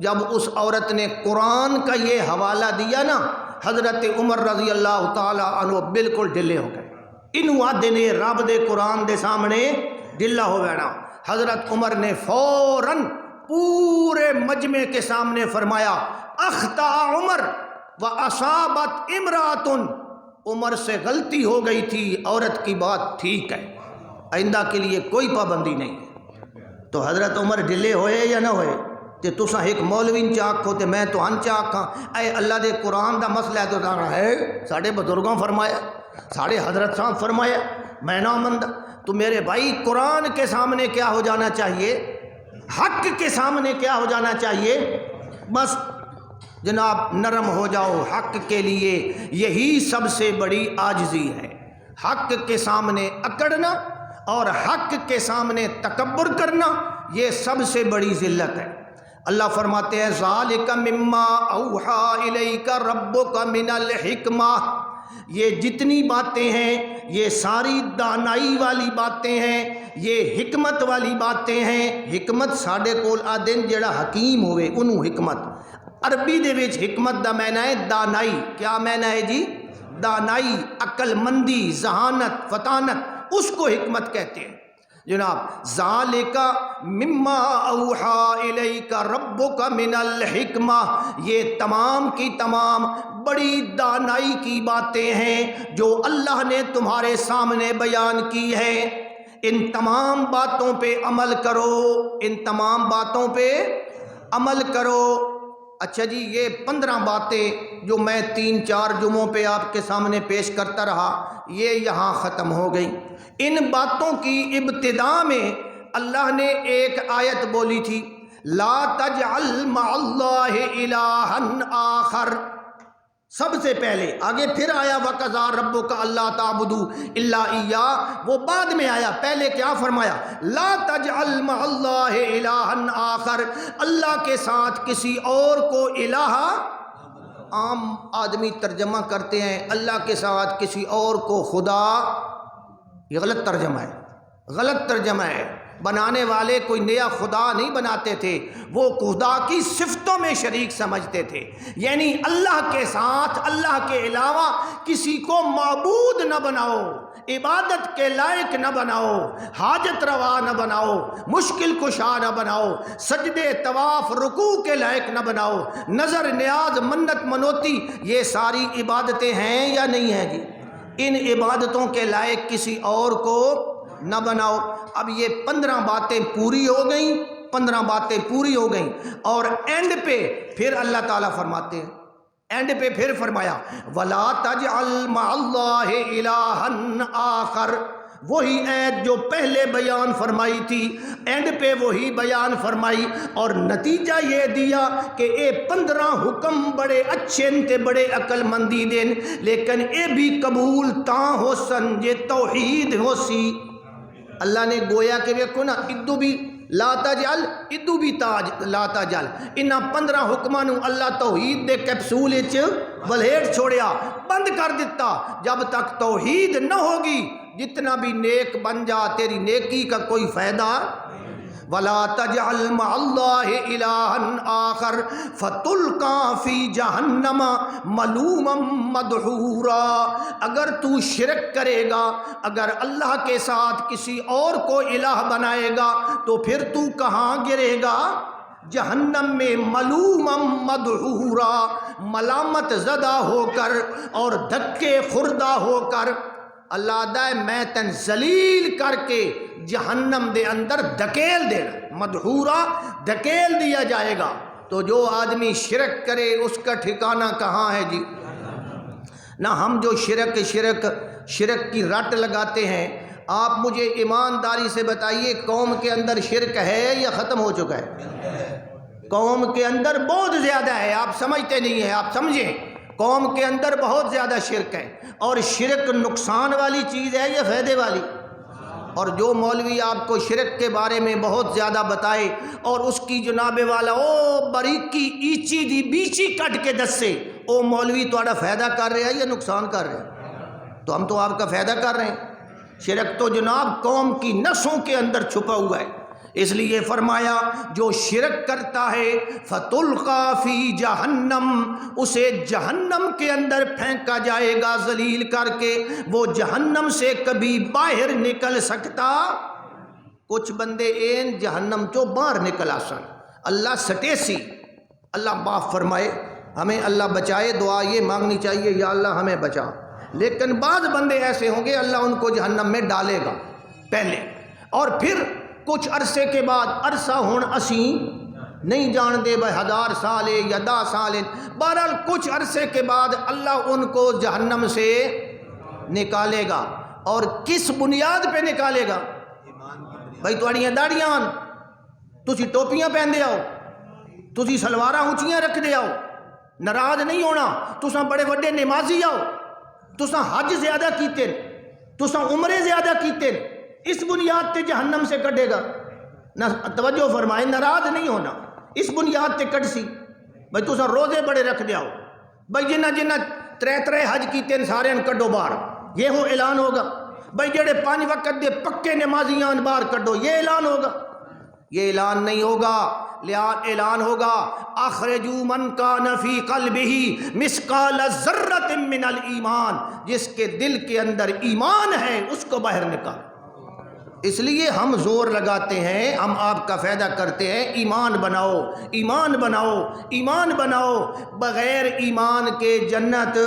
جب اس عورت نے قرآن کا یہ حوالہ دیا نا، حضرت عمر رضی اللہ تعالی عنہ بالکل ڈھلے ہو گئے۔ انہوں آدھے نے رب دے قرآن دے سامنے ڈھلا ہو بیٹھا۔ حضرت عمر نے فوراً پورے مجمع کے سامنے فرمایا اخطا عمر واصابت امرأۃ، عمر سے غلطی ہو گئی تھی، عورت کی بات ٹھیک ہے، آئندہ کے لیے کوئی پابندی نہیں ہے۔ تو حضرت عمر ڈھلے ہوئے یا نہ ہوئے؟ تے تساں ایک مولوی چاک ہو تے میں تو ہن چاک ہاں، اے اللہ دے قرآن دا مسئلہ ہے تو دانا ہے، ساڑھے بزرگوں فرمایا، ساڑھے حضرت صاحب فرمایا، میں نہ مند۔ تو میرے بھائی قرآن کے سامنے کیا ہو جانا چاہیے؟ حق کے سامنے کیا ہو جانا چاہیے؟ بس جناب نرم ہو جاؤ حق کے لیے، یہی سب سے بڑی عاجزی ہے۔ حق کے سامنے اکڑنا اور حق کے سامنے تکبر کرنا، یہ سب سے بڑی ذلت ہے۔ اللہ فرماتے ہیں ذالک مما اوحی الیک ربک من الحکمہ، یہ جتنی باتیں ہیں یہ ساری دانائی والی باتیں ہیں، یہ حکمت والی باتیں ہیں۔ حکمت ساڈے کول آدن جڑا حکیم ہوئے انہوں حکمت، عربی دے وچ حکمت دا معنی ہے دانائی۔ کیا معنی ہے جی؟ دانائی، عقل مندی، ذہانت، فطانت، اس کو حکمت کہتے ہیں جناب۔ ذالک مما اوحی الیک ربک من الحکمہ، یہ تمام کی تمام بڑی دانائی کی باتیں ہیں جو اللہ نے تمہارے سامنے بیان کی ہے۔ ان تمام باتوں پہ عمل کرو، ان تمام باتوں پہ عمل کرو۔ اچھا جی، یہ 15 باتیں جو میں 3-4 جمعوں پہ آپ کے سامنے پیش کرتا رہا، یہ یہاں ختم ہو گئی۔ ان باتوں کی ابتدا میں اللہ نے ایک آیت بولی تھی، لا تجعل مع اللہ الہا آخر، سب سے پہلے۔ آگے پھر آیا وَقَضَىٰ رَبُّكَ أَلَّا تَعْبُدُوا إِلَّا إِيَّاهُ، وہ بعد میں آیا۔ پہلے کیا فرمایا؟ لا تجعل مع اللہ الہا آخر، اللہ کے ساتھ کسی اور کو الہ، عام آدمی ترجمہ کرتے ہیں اللہ کے ساتھ کسی اور کو خدا، یہ غلط ترجمہ ہے، غلط ترجمہ ہے۔ بنانے والے کوئی نیا خدا نہیں بناتے تھے، وہ خدا کی صفتوں میں شریک سمجھتے تھے، یعنی اللہ کے ساتھ، اللہ کے علاوہ کسی کو معبود نہ بناؤ، عبادت کے لائق نہ بناؤ، حاجت روا نہ بناؤ، مشکل کشا نہ بناؤ، سجدے طواف رکوع کے لائق نہ بناؤ، نظر نیاز منت منوتی یہ ساری عبادتیں ہیں یا نہیں ہیں جی؟ ان عبادتوں کے لائق کسی اور کو نہ بناؤ۔ اب یہ 15 باتیں پوری ہو گئیں، 15 باتیں پوری ہو گئیں، اور اینڈ پہ پھر اللہ تعالیٰ فرماتے ہیں، اینڈ پہ پھر فرمایا وَلَا تَجْعَلْ مَعَ اللَّهِ إِلَٰهًا آخر، وہی عید جو پہلے بیان فرمائی تھی، اینڈ پہ وہی بیان فرمائی، اور نتیجہ یہ دیا کہ اے 15 حکم بڑے اچھے تے بڑے عقل مندی دین، لیکن اے بھی قبول تاں ہو سن جے توحید ہو سی۔ اللہ نے گویا کہ ویکھو نا، ادو بھی لا تجعل، ادو بھی لا تجعل، انہاں 15 حکماں نو اللہ توحید دے کیپسول وچ ولیٹ چھوڑیا، بند کر دیتا۔ جب تک توحید نہ ہوگی جتنا بھی نیک بن جا تیری نیکی کا کوئی فائدہ۔ وَلَا تَجْعَلْ مَعَ اللَّهِ إِلَٰهًا آخر فَتُلْقَىٰ فِي جَهَنَّمَ مَلُومًا مَدْحُورًا، اگر تو شرک کرے گا، اگر اللہ کے ساتھ کسی اور کو الہ بنائے گا تو پھر تو کہاں گرے گا؟ جہنم میں، ملومًا مدحورا، ملامت زدہ ہو کر اور دھکے خوردہ ہو کر۔ اللہ دائے میں تن ذلیل کر کے جہنم دے اندر دھکیل دینا، مدحورا دھکیل دیا جائے گا۔ تو جو آدمی شرک کرے اس کا ٹھکانہ کہاں ہے جی؟ نہ ہم جو شرک کی رٹ لگاتے ہیں، آپ مجھے ایمانداری سے بتائیے قوم کے اندر شرک ہے یا ختم ہو چکا ہے؟ قوم کے اندر بہت زیادہ ہے، آپ سمجھتے نہیں ہیں، آپ سمجھیں، قوم کے اندر بہت زیادہ شرک ہے۔ اور شرک نقصان والی چیز ہے یا فائدے والی؟ اور جو مولوی آپ کو شرک کے بارے میں بہت زیادہ بتائے اور اس کی جناب والا او باریکی ایچی دی بیچی کٹ کے دسے، او مولوی تھوڑا فائدہ کر رہا ہے یا نقصان کر رہے ہیں؟ تو ہم تو آپ کا فائدہ کر رہے ہیں۔ شرک تو جناب قوم کی نسوں کے اندر چھپا ہوا ہے، اس لیے فرمایا جو شرک کرتا ہے فَتُلْقَىٰ فِي جَهَنَّمْ، اسے جہنم کے اندر پھینکا جائے گا ذلیل کر کے، وہ جہنم سے کبھی باہر نکل سکتا؟ کچھ بندے این جہنم چو باہر نکل آسن، اللہ سٹے سی، اللہ معاف فرمائے، ہمیں اللہ بچائے، دعا یہ مانگنی چاہیے یا اللہ ہمیں بچا۔ لیکن بعض بندے ایسے ہوں گے اللہ ان کو جہنم میں ڈالے گا پہلے، اور پھر کچھ عرصے کے بعد، عرصہ ہون اسیں نہیں جان دے بھائی 1000 سال یا 10 سال، بہرحال کچھ عرصے کے بعد اللہ ان کو جہنم سے نکالے گا۔ اور کس بنیاد پہ نکالے گا؟ بھائی تھوڑیاں داڑیاں، تسی ٹوپیاں پہن دے آؤ، تسی سلواراں اونچیاں رکھ دے آؤ، ناراض نہیں ہونا، تساں بڑے بڑے نمازی آؤ، تساں حج زیادہ کیتے، تساں عمرے زیادہ کیتے، اس بنیاد تے جہنم سے کٹے گا؟ نہ توجہ فرمائے، ناراض نہیں ہونا، اس بنیاد تے کٹ سی۔ بھائی تساں روزے بڑے رکھ دے آؤ، بھائی جنہ 3 حج کیتے سارے کڈو باہر، یہ ہو اعلان ہوگا۔ بھائی جڑے 5 وقت دے پکے نمازیان باہر کڈو، یہ اعلان ہوگا؟ یہ اعلان نہیں ہوگا، اعلان ہوگا اخرجوا من کان فی قلبہ مثقال ذرۃ من الایمان، جس کے دل کے اندر ایمان ہے اس کو باہر نکال۔ اس لیے ہم زور لگاتے ہیں، ہم آپ کا فائدہ کرتے ہیں، ایمان بناؤ، ایمان بناؤ، ایمان بناؤ، بغیر ایمان کے جنت۔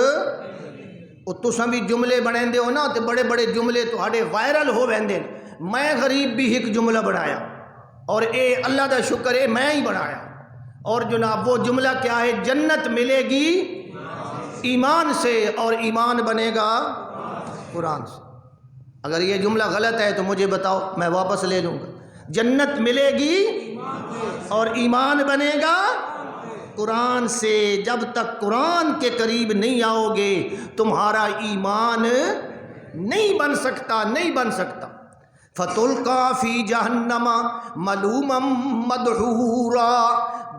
تساں بھی جملے بنیں دے ہو نا، تو بڑے بڑے جملے تہاڈے وائرل ہو ویندے، میں غریب بھی ایک جملہ بنایا، اور اے اللہ دا شکر ہے میں ہی بنایا، اور جناب وہ جملہ کیا ہے؟ جنت ملے گی ایمان سے، اور ایمان بنے گا قرآن سے۔ اگر یہ جملہ غلط ہے تو مجھے بتاؤ، میں واپس لے لوں گا۔ جنت ملے گی اور ایمان بنے گا قرآن سے۔ جب تک قرآن کے قریب نہیں آؤ گے تمہارا ایمان نہیں بن سکتا، نہیں بن سکتا۔ فتلقا فی جہنم ملوما مدحورا.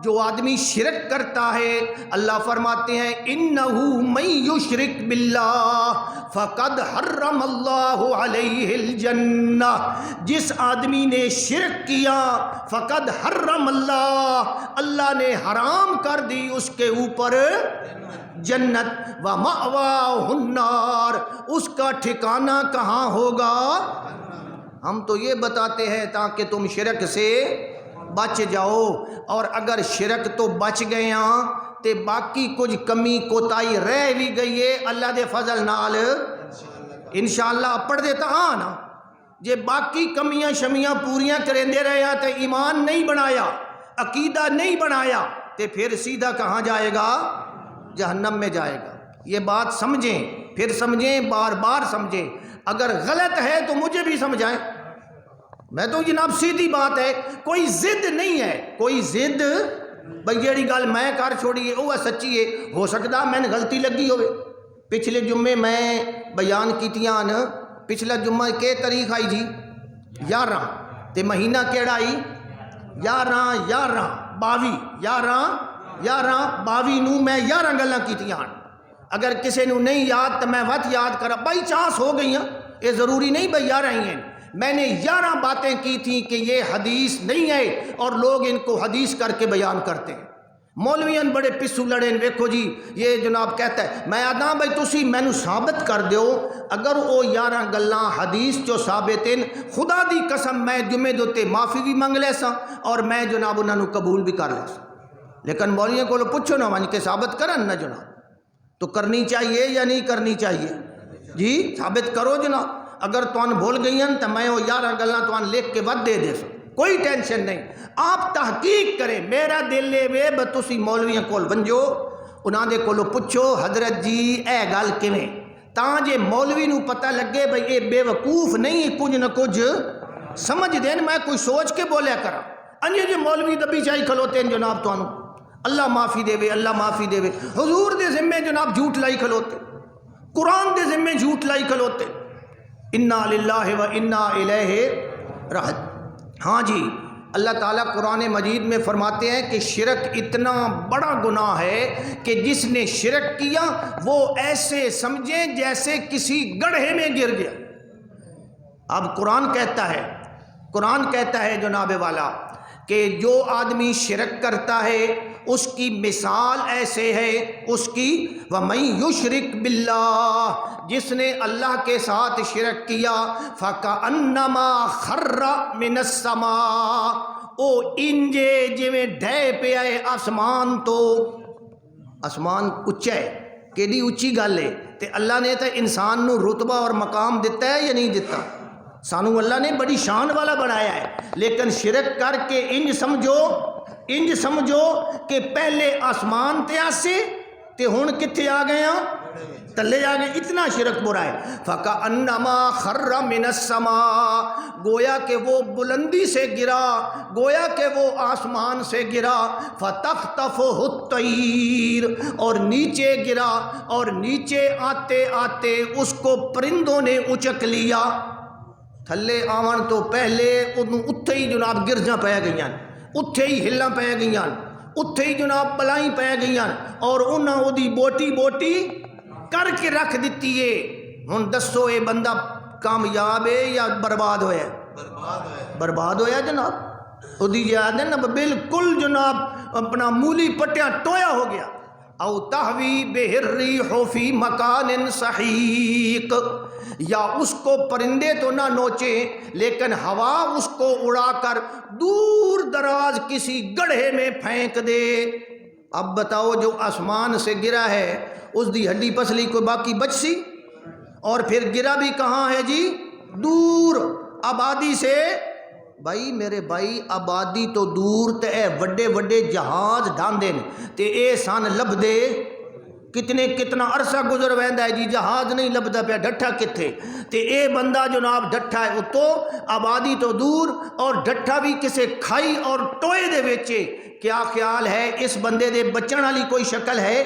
جو آدمی شرک کرتا ہے اللہ فرماتے ہیں انہو من یشرک باللہ فقد حرم اللہ علیہ الجنہ. جس آدمی نے شرک کیا فقد حرم اللہ، اللہ نے حرام کر دی اس کے اوپر جنت. ومأواہ النار، اس کا ٹھکانہ کہاں ہوگا؟ ہم تو یہ بتاتے ہیں تاکہ تم شرک سے بچ جاؤ، اور اگر شرک تو بچ گئے ہاں تے باقی کچھ کمی کوتاہی رہ بھی گئی ہے اللہ دے فضل نال انشاءاللہ پڑھ دیتا ہاں نا. جے باقی کمیاں شمیاں پوریاں کریندے رہے تے ایمان نہیں بنایا، عقیدہ نہیں بنایا، تے پھر سیدھا کہاں جائے گا؟ جہنم میں جائے گا. یہ بات سمجھیں، پھر سمجھیں، بار بار سمجھیں. اگر غلط ہے تو مجھے بھی سمجھائیں. میں تو جناب سیدھی بات ہے، کوئی ضد نہیں ہے، کوئی ضد بھئی جیڑی گل میں کر چھوڑی ہے وہ سچی ہے، ہو سکتا میں نے غلطی لگی ہوئے. پچھلے جمعے میں بیان کیتیاں پچھلا جمعہ کے تاریخ آئی جی 11 تے مہینہ کیڑا آئی 11/22 نو میں 11 گلاں کیتیاں. اگر کسی نو نہیں یاد تو میں وقت یاد کرا، بائی چانس ہو گئی ہیں، یہ ضروری نہیں بھئی 11 ہی ہیں. میں نے 11 باتیں کی تھیں کہ یہ حدیث نہیں ہے اور لوگ ان کو حدیث کر کے بیان کرتے ہیں. مولویاں بڑے پسو لڑے ویکھو جی یہ جناب کہتا ہے. میں آدھا بھائی تسی مینو ثابت کر دیو اگر وہ 11 گلاں حدیث جو ثابت ہیں، خدا دی قسم میں جمعے دوتے معافی بھی منگ لے سا اور میں جناب انہاں نو قبول بھی کر لے سا. لیکن مولیاں کو پوچھو نا ون کے ثابت کرن نا جناب، تو کرنی چاہیے یا نہیں کرنی چاہیے؟ جی ثابت کرو جناب. اگر تو بھول گئی ہیں تو میں وہ 11 گلاں تو لکھ کے ود دے دے سو، کوئی ٹینشن نہیں. آپ تحقیق کریں، میرا دل لے وے بتسی مولویاں کول ونجو انہاں دے کولو پوچھو حضرت جی اے گل کیویں، تاں جے مولوی نو پتہ لگے بھئی اے بے وقوف نہیں، کچھ نہ کچھ سمجھ دین. میں کوئی سوچ کے بولیا کرا انجے جے مولوی دبی چاہی کھلوتے ہیں جناب تو اللہ معافی دے وے، اللہ معافی دے وے. حضور دے ذمے جناب جھوٹ لائی کھلوتے، قرآن دے ذمے جھوٹ لائی کھلوتے. انا للہ و انا الیہ راجعون. ہاں جی اللہ تعالیٰ قرآن مجید میں فرماتے ہیں کہ شرک اتنا بڑا گناہ ہے کہ جس نے شرک کیا وہ ایسے سمجھیں جیسے کسی گڑھے میں گر گیا. اب قرآن کہتا ہے جناب والا کہ جو آدمی شرک کرتا ہے اس کی مثال ایسے ہے اس کی وَمَن يُشْرِكْ بِاللَّهِ، جس نے اللہ کے ساتھ شرک کیا فَكَأَنَّمَا خَرَّ مِنَ السَّمَاءِ، او انجے جویں ڈھے پہ آئے آسمان تو. آسمان اچھا ہے، کیڑی اچھی گل ہے تے اللہ نے تو انسان نو رتبہ اور مقام دیتا ہے یا نہیں دیتا؟ سانو اللہ نے بڑی شان والا بنایا ہے، لیکن شرک کر کے انج سمجھو کہ پہلے آسمان تے آسے تے ہن کتھے آ گئے ہیں؟ تلے آ گئے. اتنا شرک برا ہے. فَكَأَنَّمَا خَرَّ مِنَ السَّمَاءِ، گویا کہ وہ بلندی سے گرا، گویا کہ وہ آسمان سے گرا. فَتَخْطَفُهُ الطَّيْرُ، اور نیچے گرا اور نیچے آتے آتے اس کو پرندوں نے اچک لیا. تھلے آون تو پہلے اتھے ہی جناب گرجاں پہ گئیاں، اتھے ہی ہلاں پہ گئیاں، اتھے ہی جناب پلائیں پہ گئیاں اور انہاں او دی بوٹی کر کے رکھ دیتی ہے. ہن دسو اے بندہ کامیاب ہے یا برباد ہویا ہے؟ برباد ہویا جناب. او دی یاد ہے نا بالکل جناب اپنا مولی پٹیاں ٹویا ہو گیا. او تہوی بہ الریح فی مکان سحیق، یا اس کو پرندے تو نہ نوچیں لیکن ہوا اس کو اڑا کر دور دراز کسی گڑھے میں پھینک دے. اب بتاؤ جو آسمان سے گرا ہے اس دی ہڈی پسلی کو باقی بچ سی؟ اور پھر گرا بھی کہاں ہے جی؟ دور آبادی سے. بھائی میرے بھائی آبادی تو دور تے اے وڈے وڈے جہاز ڈاندے تے اے سان لب دے کتنا عرصہ گزر ویندا ہے جی جہاز نہیں لبدا پیا، ڈٹھا کتھے؟ تے اے بندہ جناب ڈٹھا ہے اتو آبادی تو دور اور ڈٹھا بھی کسے کھائی اور ٹوئے دے وچے. کیا خیال ہے اس بندے دے بچن والی کوئی شکل ہے؟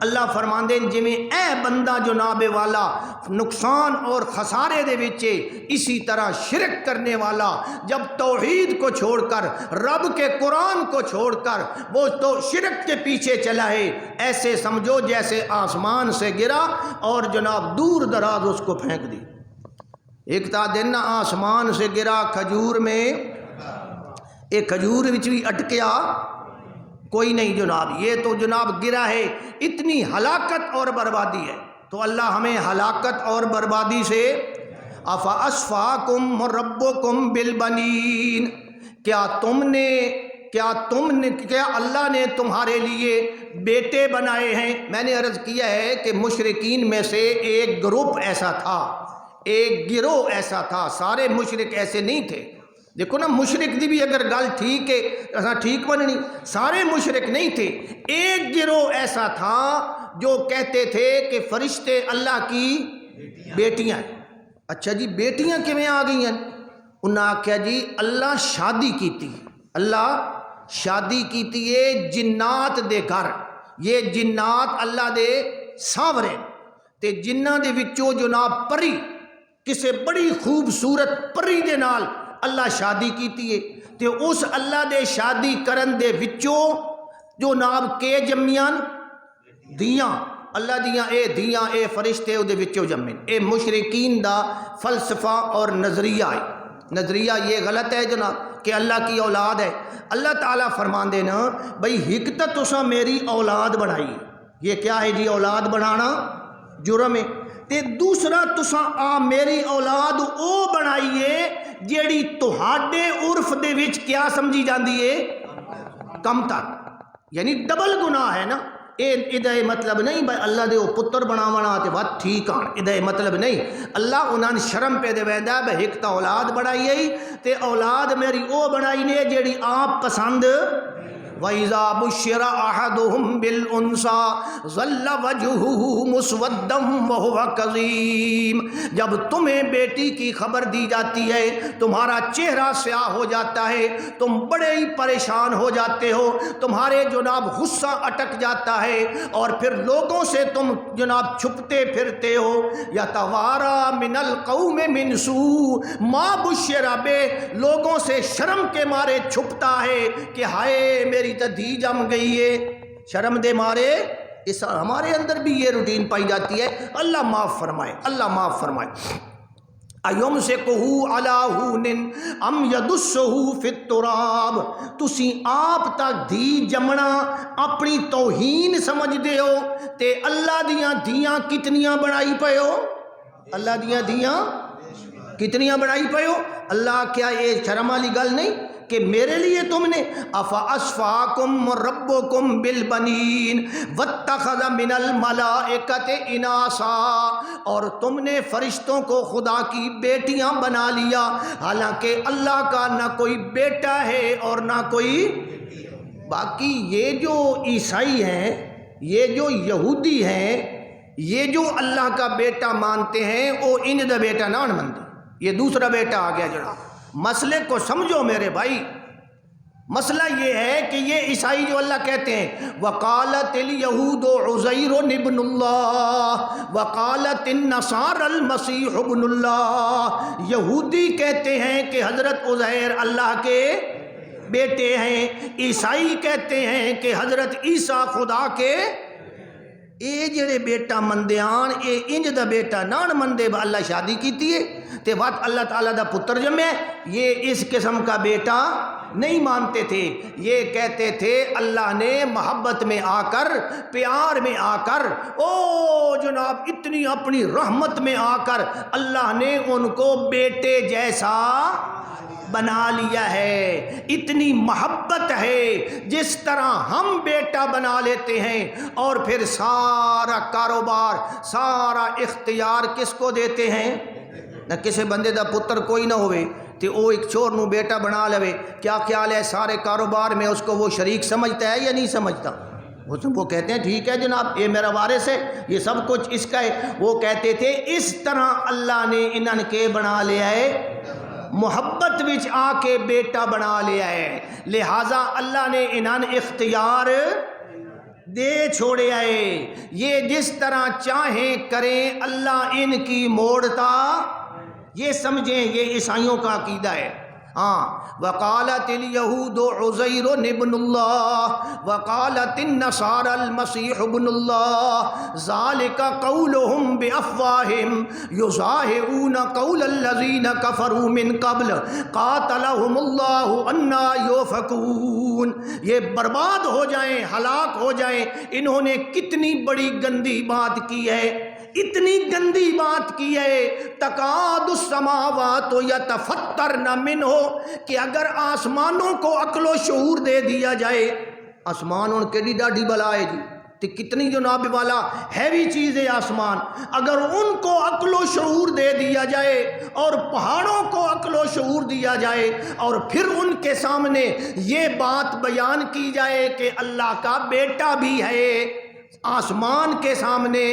اللہ فرماندے جویں اے بندہ جناب والا نقصان اور خسارے دے وچے، اسی طرح شرک کرنے والا جب توحید کو چھوڑ کر رب کے قرآن کو چھوڑ کر وہ تو شرک کے پیچھے چلا ہے، ایسے سمجھو جیسے آسمان سے گرا اور جناب دور دراز اس کو پھینک دی۔ ایک تا دن آسمان سے گرا کھجور میں، ایک کھجور وچ بھی اٹکیا کوئی نہیں جناب، یہ تو جناب گرا ہے، اتنی ہلاکت اور بربادی ہے۔ تو اللہ ہمیں ہلاکت اور بربادی سے افاسفاکم ربکم بالبنین، کیا اللہ نے تمہارے لیے بیٹے بنائے ہیں؟ میں نے عرض کیا ہے کہ مشرکین میں سے ایک گروپ ایسا تھا، ایک گروہ ایسا تھا، سارے مشرک ایسے نہیں تھے۔ دیکھو نا، مشرک دی بھی اگر گل ٹھیک ہے ٹھیک بننی، سارے مشرک نہیں تھے۔ ایک گروہ ایسا تھا جو کہتے تھے کہ فرشتے اللہ کی بیٹیاں ہیں۔ اچھا جی، بیٹیاں کیویں آ گئی ہیں؟ انہاں آکھیا جی اللہ شادی کیتی، اللہ شادی کیتی ہے جنات دے گھر، یہ جنات اللہ دے ساورے تے جنہ دے وچوں جناب پری، کسے بڑی خوبصورت پری دے نال اللہ شادی کیتی ہے، تے اس اللہ دے شادی کرن دے وچوں جو ناب کے جمیاں دیاں، اللہ دیاں اے دیاں اے فرشتے او دے وچوں جمین۔ اے مشرکین دا فلسفہ اور نظریہ ہے۔ نظریہ یہ غلط ہے جناب کہ اللہ کی اولاد ہے۔ اللہ تعالیٰ فرمان دے نا بھئی ہک تے تساں میری اولاد بنائی، یہ کیا ہے جی؟ اولاد بنانا جرم ہے۔ تے دوسرا تساں میری اولاد او بنائیے جیڑی تہاڈے عرف دے وچ کیا سمجھی جاندی ہے؟ کم تر، یعنی ڈبل گناہ ہے نا۔ ادھا مطلب نہیں بھائی اللہ دے او پتر بناونا تے بات ٹھیک آن، ادھا مطلب نہیں۔ اللہ انہاں شرم پہ دے ویندا بھئی ایک تا اولاد بنائی ہے تے اولاد میری او بنائی نے جیڑی آپ پسند۔ وَإِذَا بُشِّرَ أَحَدُهُمْ بِالْأُنْثَىٰ ظَلَّ وَجْهُهُ مُسْوَدًّا وَهُوَ كَظِيمٌ، جب تمہیں بیٹی کی خبر دی جاتی ہے تمہارا چہرہ سیاہ ہو جاتا ہے، تم بڑے ہی پریشان ہو جاتے ہو، تمہارے جناب غصہ اٹک جاتا ہے اور پھر لوگوں سے تم جناب چھپتے پھرتے ہو۔ يَتَوَارَىٰ مِنَ الْقَوْمِ مِنْ سُوءِ مَا بُشِّرَ بِهِ، لوگوں سے شرم کے مارے چھپتا ہے کہ ہائے میری تدھی جم گئی ہے، شرم دے مارے۔ اس ہمارے اندر بھی یہ روٹین پائی جاتی ہے۔ اللہ معاف فرمائے، اللہ معاف فرمائے۔ اَيُمْسِكُهُ عَلَىٰ هُونٍ أَمْ يَدُسُّهُ فِي التُّرَابِ، تسی آپ تک دھی جمنا اپنی توہین سمجھ دے ہو تے اللہ دیاں دھیاں کتنیاں بنائی پے ہو؟ اللہ دیاں دھیاں کتنیاں بنائی پے ہو؟ اللہ کیا یہ شرم والی گل نہیں کہ میرے لیے تم نے افاسفاکم ربکم بالبنین واتخذ من الملائکۃ اناسا، اور تم نے فرشتوں کو خدا کی بیٹیاں بنا لیا، حالانکہ اللہ کا نہ کوئی بیٹا ہے اور نہ کوئی۔ باقی یہ جو عیسائی ہیں، یہ جو یہودی ہیں، یہ جو اللہ کا بیٹا مانتے ہیں وہ انج دا بیٹا نہ مانتے، یہ دوسرا بیٹا آ گیا جناب۔ مسئلے کو سمجھو میرے بھائی، مسئلہ یہ ہے کہ یہ عیسائی جو اللہ کہتے ہیں وقالت الیہود عزیر ابن اللہ وقالت النصارى المسیح ابن اللہ، یہودی کہتے ہیں کہ حضرت عزیر اللہ کے بیٹے ہیں، عیسائی کہتے ہیں کہ حضرت عیسیٰ خدا کے۔ اے جڑے بیٹا مندیان اے انج دا بیٹا نان مندے با اللہ شادی کیتی ہے تے وقت اللہ تعالیٰ دا پتر جمع ہے، یہ اس قسم کا بیٹا نہیں مانتے تھے۔ یہ کہتے تھے اللہ نے محبت میں آ کر، پیار میں آ کر، او جناب اتنی اپنی رحمت میں آ کر اللہ نے ان کو بیٹے جیسا بنا لیا ہے۔ اتنی محبت ہے جس طرح ہم بیٹا بنا لیتے ہیں اور پھر سارا کاروبار، سارا اختیار کس کو دیتے ہیں؟ نہ کسی بندے دا پتر کوئی نہ ہوئے تو وہ ایک چور نو بیٹا بنا لے، کیا خیال ہے سارے کاروبار میں اس کو وہ شریک سمجھتا ہے یا نہیں سمجھتا؟ وہ کہتے ہیں ٹھیک ہے جناب یہ میرا وارث ہے، یہ سب کچھ اس کا ہے۔ وہ کہتے تھے اس طرح اللہ نے انہن کے بنا لیا ہے، محبت وچ آ کے بیٹا بنا لیا ہے، لہٰذا اللہ نے انہن اختیار دے چھوڑے آئے، یہ جس طرح چاہیں کریں اللہ ان کی موڑتا، یہ سمجھیں یہ عیسائیوں کا عقیدہ ہے۔ ہاں، وقالت الیہود عزیر ابن اللہ وقالت النصارى المسیح ابن اللہ ذالک قولہم بافواہہم یضاہرون قول الذین کفروا من قبل قاتلہم اللہ انا یؤفکون۔ یہ برباد ہو جائیں، ہلاک ہو جائیں، انہوں نے کتنی بڑی گندی بات کی ہے، اتنی گندی بات کی ہے، تکاد السماوات یتفطرن منہ، کہ اگر آسمانوں کو عقل و شعور دے دیا جائے، آسمان ان کے ڈاڈی بلا ہے جی، تو کتنی جناب والا ہیوی چیز ہے آسمان، اگر ان کو عقل و شعور دے دیا جائے اور پہاڑوں کو عقل و شعور دیا جائے اور پھر ان کے سامنے یہ بات بیان کی جائے کہ اللہ کا بیٹا بھی ہے، آسمان کے سامنے،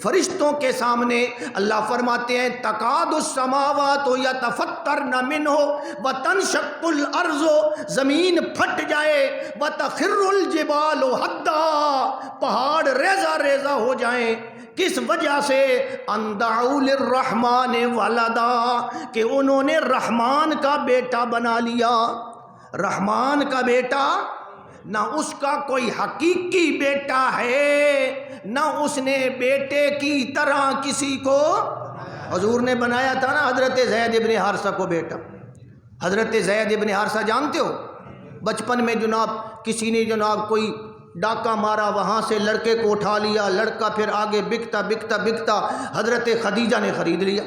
فرشتوں کے سامنے، اللہ فرماتے ہیں تکاد السماوات یتفطرن منہ وتنشق الارض، زمین پھٹ جائے، وتخر الجبال ہدا، پہاڑ ریزہ ریزہ ہو جائیں، کس وجہ سے؟ ان دعوا للرحمن ولدا، کہ انہوں نے رحمان کا بیٹا بنا لیا۔ رحمان کا بیٹا، نہ اس کا کوئی حقیقی بیٹا ہے، نہ اس نے بیٹے کی طرح کسی کو، حضور نے بنایا تھا نا حضرت زید ابن حارثہ کو بیٹا۔ حضرت زید ابن حارثہ جانتے ہو، بچپن میں جناب کسی نے جناب کوئی ڈاکہ مارا، وہاں سے لڑکے کو اٹھا لیا، لڑکا پھر آگے بکتا بکتا بکتا حضرت خدیجہ نے خرید لیا۔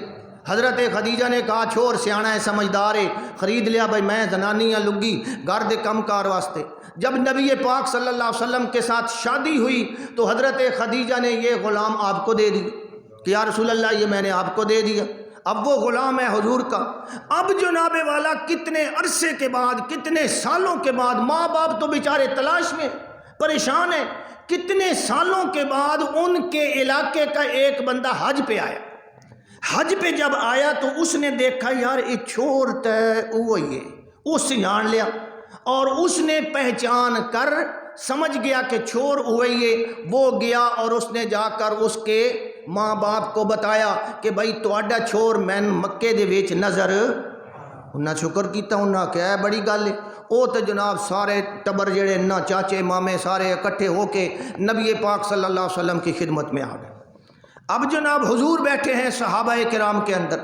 حضرت خدیجہ نے کہا چھوڑ، سیانا ہے سمجھدار ہے، خرید لیا بھائی، میں زنانی ہاں لگی گھر دے کم کار واسطے۔ جب نبی پاک صلی اللہ علیہ وسلم کے ساتھ شادی ہوئی تو حضرت خدیجہ نے یہ غلام آپ کو دے دی کہ یا رسول اللہ یہ میں نے آپ کو دے دیا، اب وہ غلام ہے حضور کا۔ اب جناب والا کتنے عرصے کے بعد، کتنے سالوں کے بعد، ماں باپ تو بیچارے تلاش میں پریشان ہیں، کتنے سالوں کے بعد ان کے علاقے کا ایک بندہ حج پہ آیا۔ حج پہ جب آیا تو اس نے دیکھا یار یہ چور تے وہی ہے، اس سے جان لیا اور اس نے پہچان کر سمجھ گیا کہ چور وہی ہے۔ وہ گیا اور اس نے جا کر اس کے ماں باپ کو بتایا کہ بھائی تہاڈا چور میں مکے دے وچ نظر، انہاں شکر کیتا، انہاں کہا بڑی گل ہے۔ او تو جناب سارے ٹبر جڑے نہ چاچے مامے سارے اکٹھے ہو کے نبی پاک صلی اللہ علیہ وسلم کی خدمت میں آ گئے۔ اب جناب حضور بیٹھے ہیں صحابہ کرام کے اندر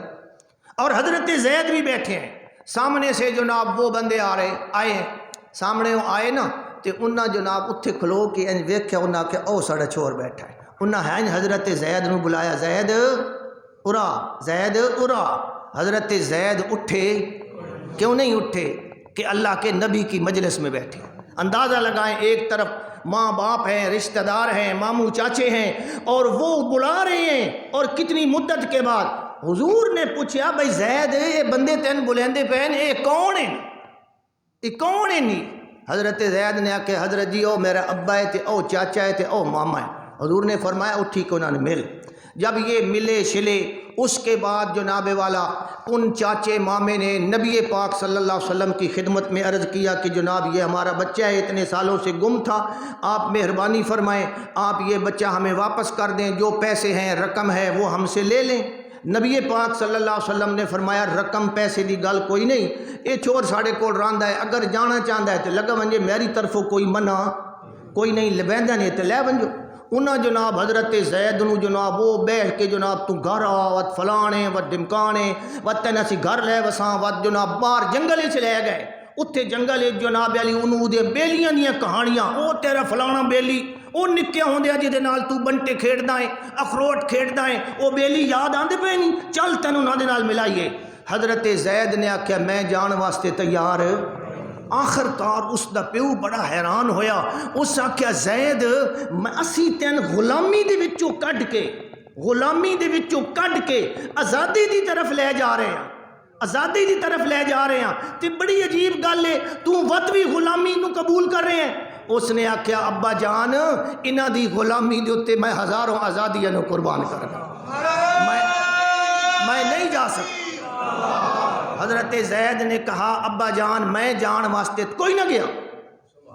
اور حضرت زید بھی بیٹھے ہیں، سامنے سے جناب وہ بندے آئے ہیں، سامنے وہ آئے نا تو انہاں جناب اتھے کھلو کے انج ویکھیا، انہاں کہ او ساڑا چور بیٹھا ہے، انہاں ہے حضرت زید نو بلایا، زید ارا، زید ارا۔ حضرت زید اٹھے، کیوں نہیں اٹھے؟ کہ اللہ کے نبی کی مجلس میں بیٹھے۔ اندازہ لگائیں، ایک طرف ماں باپ ہیں، رشتہ دار ہیں، ماموں چاچے ہیں، اور وہ بلا رہے ہیں، اور کتنی مدت کے بعد حضور نے پوچھا بھائی زید یہ بندے تین بلیندے پہن یہ کون ہیں، یہ کون ہیں نہیں؟ حضرت زید نے آکے حضرت جی او میرا ابا ہے تے او چاچا ہے تے او ماما ہے۔ حضور نے فرمایا اٹھی کہ انہوں نے مل، جب یہ ملے شلے اس کے بعد جناب والا ان چاچے مامے نے نبی پاک صلی اللہ علیہ وسلم کی خدمت میں عرض کیا کہ جناب یہ ہمارا بچہ ہے، اتنے سالوں سے گم تھا، آپ مہربانی فرمائیں آپ یہ بچہ ہمیں واپس کر دیں، جو پیسے ہیں رقم ہے وہ ہم سے لے لیں۔ نبی پاک صلی اللہ علیہ وسلم نے فرمایا رقم پیسے دی گل کوئی نہیں، یہ چور ساڑے کول راندا ہے، اگر جانا چاہتا ہے تو لگا ونجے، میری طرفوں کوئی منع کوئی نہیں، لبیندا نہیں تو لے ونجو۔ انہاں جناب حضرت زید نو جناب وہ بیٹھ کے جناب تو گھر آ وت فلانے وت ڈمکانے وت تین اسی گھر لے وساں وت جناب باہر جنگل چ لے گئے، اتھے جنگل جناب علی انہوں دے بیلیاں دیاں کہانیاں، او تیرا فلانا بیلی او نکے ہوندے جہدے نال تو بنٹے کھیڈدا ہے، اخروٹ کھیڈدا ہے، او بیلی یاد آندے پے نہیں، چل تینوں انہاں دے نال ملائیے۔ حضرت زید نے آکھیا میں جان واسطے تیار۔ آخر کار اس دا پیو بڑا حیران ہویا، اس آکھیا زید اسی تین غلامی دے وچوں کڈ کے، غلامی دے وچوں کڈ کے آزادی دی طرف لے جا رہے ہیں، آزادی دی طرف لے جا رہے ہیں، تے بڑی عجیب گل ہے تو وت بھی غلامی نو قبول کر رہے ہیں۔ اس نے آکھیا ابا جان انہاں دی غلامی دے اوتے میں ہزاروں آزادیاں نو قربان کرنا، میں نہیں جا سکتا۔ حضرت زید نے کہا ابا جان میں جان واسطے کوئی نہ گیا،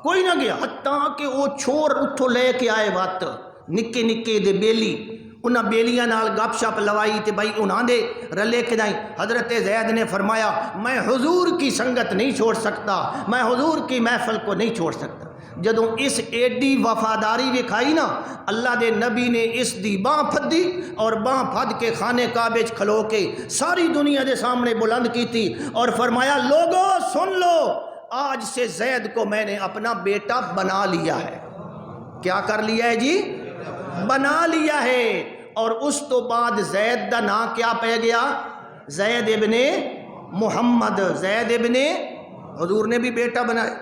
کوئی نہ گیا، حتیٰ کہ وہ چھوڑ اٹھو لے کے آئے وقت نکے نکے دے بیلی، انہاں بیلیاں نال گپ شپ لوائی تے بھائی انہاں دے رلے کے جائیں۔ حضرت زید نے فرمایا میں حضور کی سنگت نہیں چھوڑ سکتا، میں حضور کی محفل کو نہیں چھوڑ سکتا۔ جدوں اس ایڈی وفاداری وکھائی نا، اللہ دے نبی نے اس دی باں پھدی اور باں پھد کے خانے کعبے چ کھلو کے ساری دنیا دے سامنے بلند کی تھی اور فرمایا لوگو سن لو، آج سے زید کو میں نے اپنا بیٹا بنا لیا ہے۔ کیا کر لیا ہے جی؟ بنا لیا ہے۔ اور اس تو بعد زید دا نام کیا پہ گیا؟ زید ابن محمد، زید ابن، حضور نے بھی بیٹا بنایا،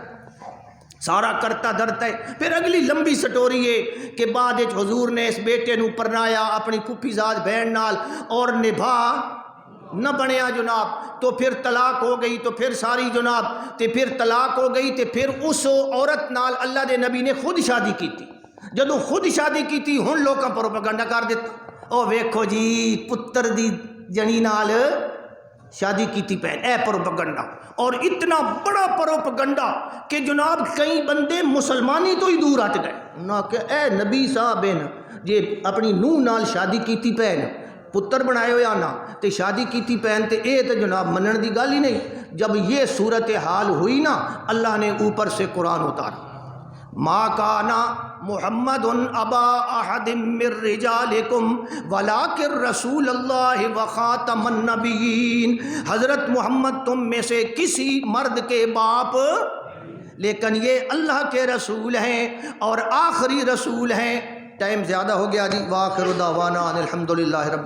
سارا کرتا دھرتا ہے۔ پھر اگلی لمبی سٹوری ہے کہ بعد حضور نے اس بیٹے نو پرنایا اپنی پھوپھی زاد بہن نال اور نبھا نہ بنیا جناب، تو پھر طلاق ہو گئی، تو پھر ساری جناب تے پھر طلاق ہو گئی تے پھر اس عورت نال اللہ دے نبی نے خود شادی کی تھی۔ جدو خود شادی کی تھی ہن لوکاں پروپیگنڈا کر دیتا، او ویکھو جی پتر دی جنی نال شادی کیتی پہن، اے پروپیگنڈا، اور اتنا بڑا پروپیگنڈا کہ جناب کئی بندے مسلمانی تو ہی دور ہٹ گئے نہ کہ اے نبی صاحب جے اپنی نوح نال شادی کیتی پہن، پتر بنائے ہویا نا تے شادی کیتی پہن تے اے تے جناب منن دی گل ہی نہیں۔ جب یہ صورتحال ہوئی نا، اللہ نے اوپر سے قرآن اتارا، ما کانا محمد ابا احد من رجالکم ولکن رسول اللہ وخاتم النبیین، حضرت محمد تم میں سے کسی مرد کے باپ، لیکن یہ اللہ کے رسول ہیں اور آخری رسول ہیں۔ ٹائم زیادہ ہو گیا جی، وآخر دعوانا ان الحمدللہ رب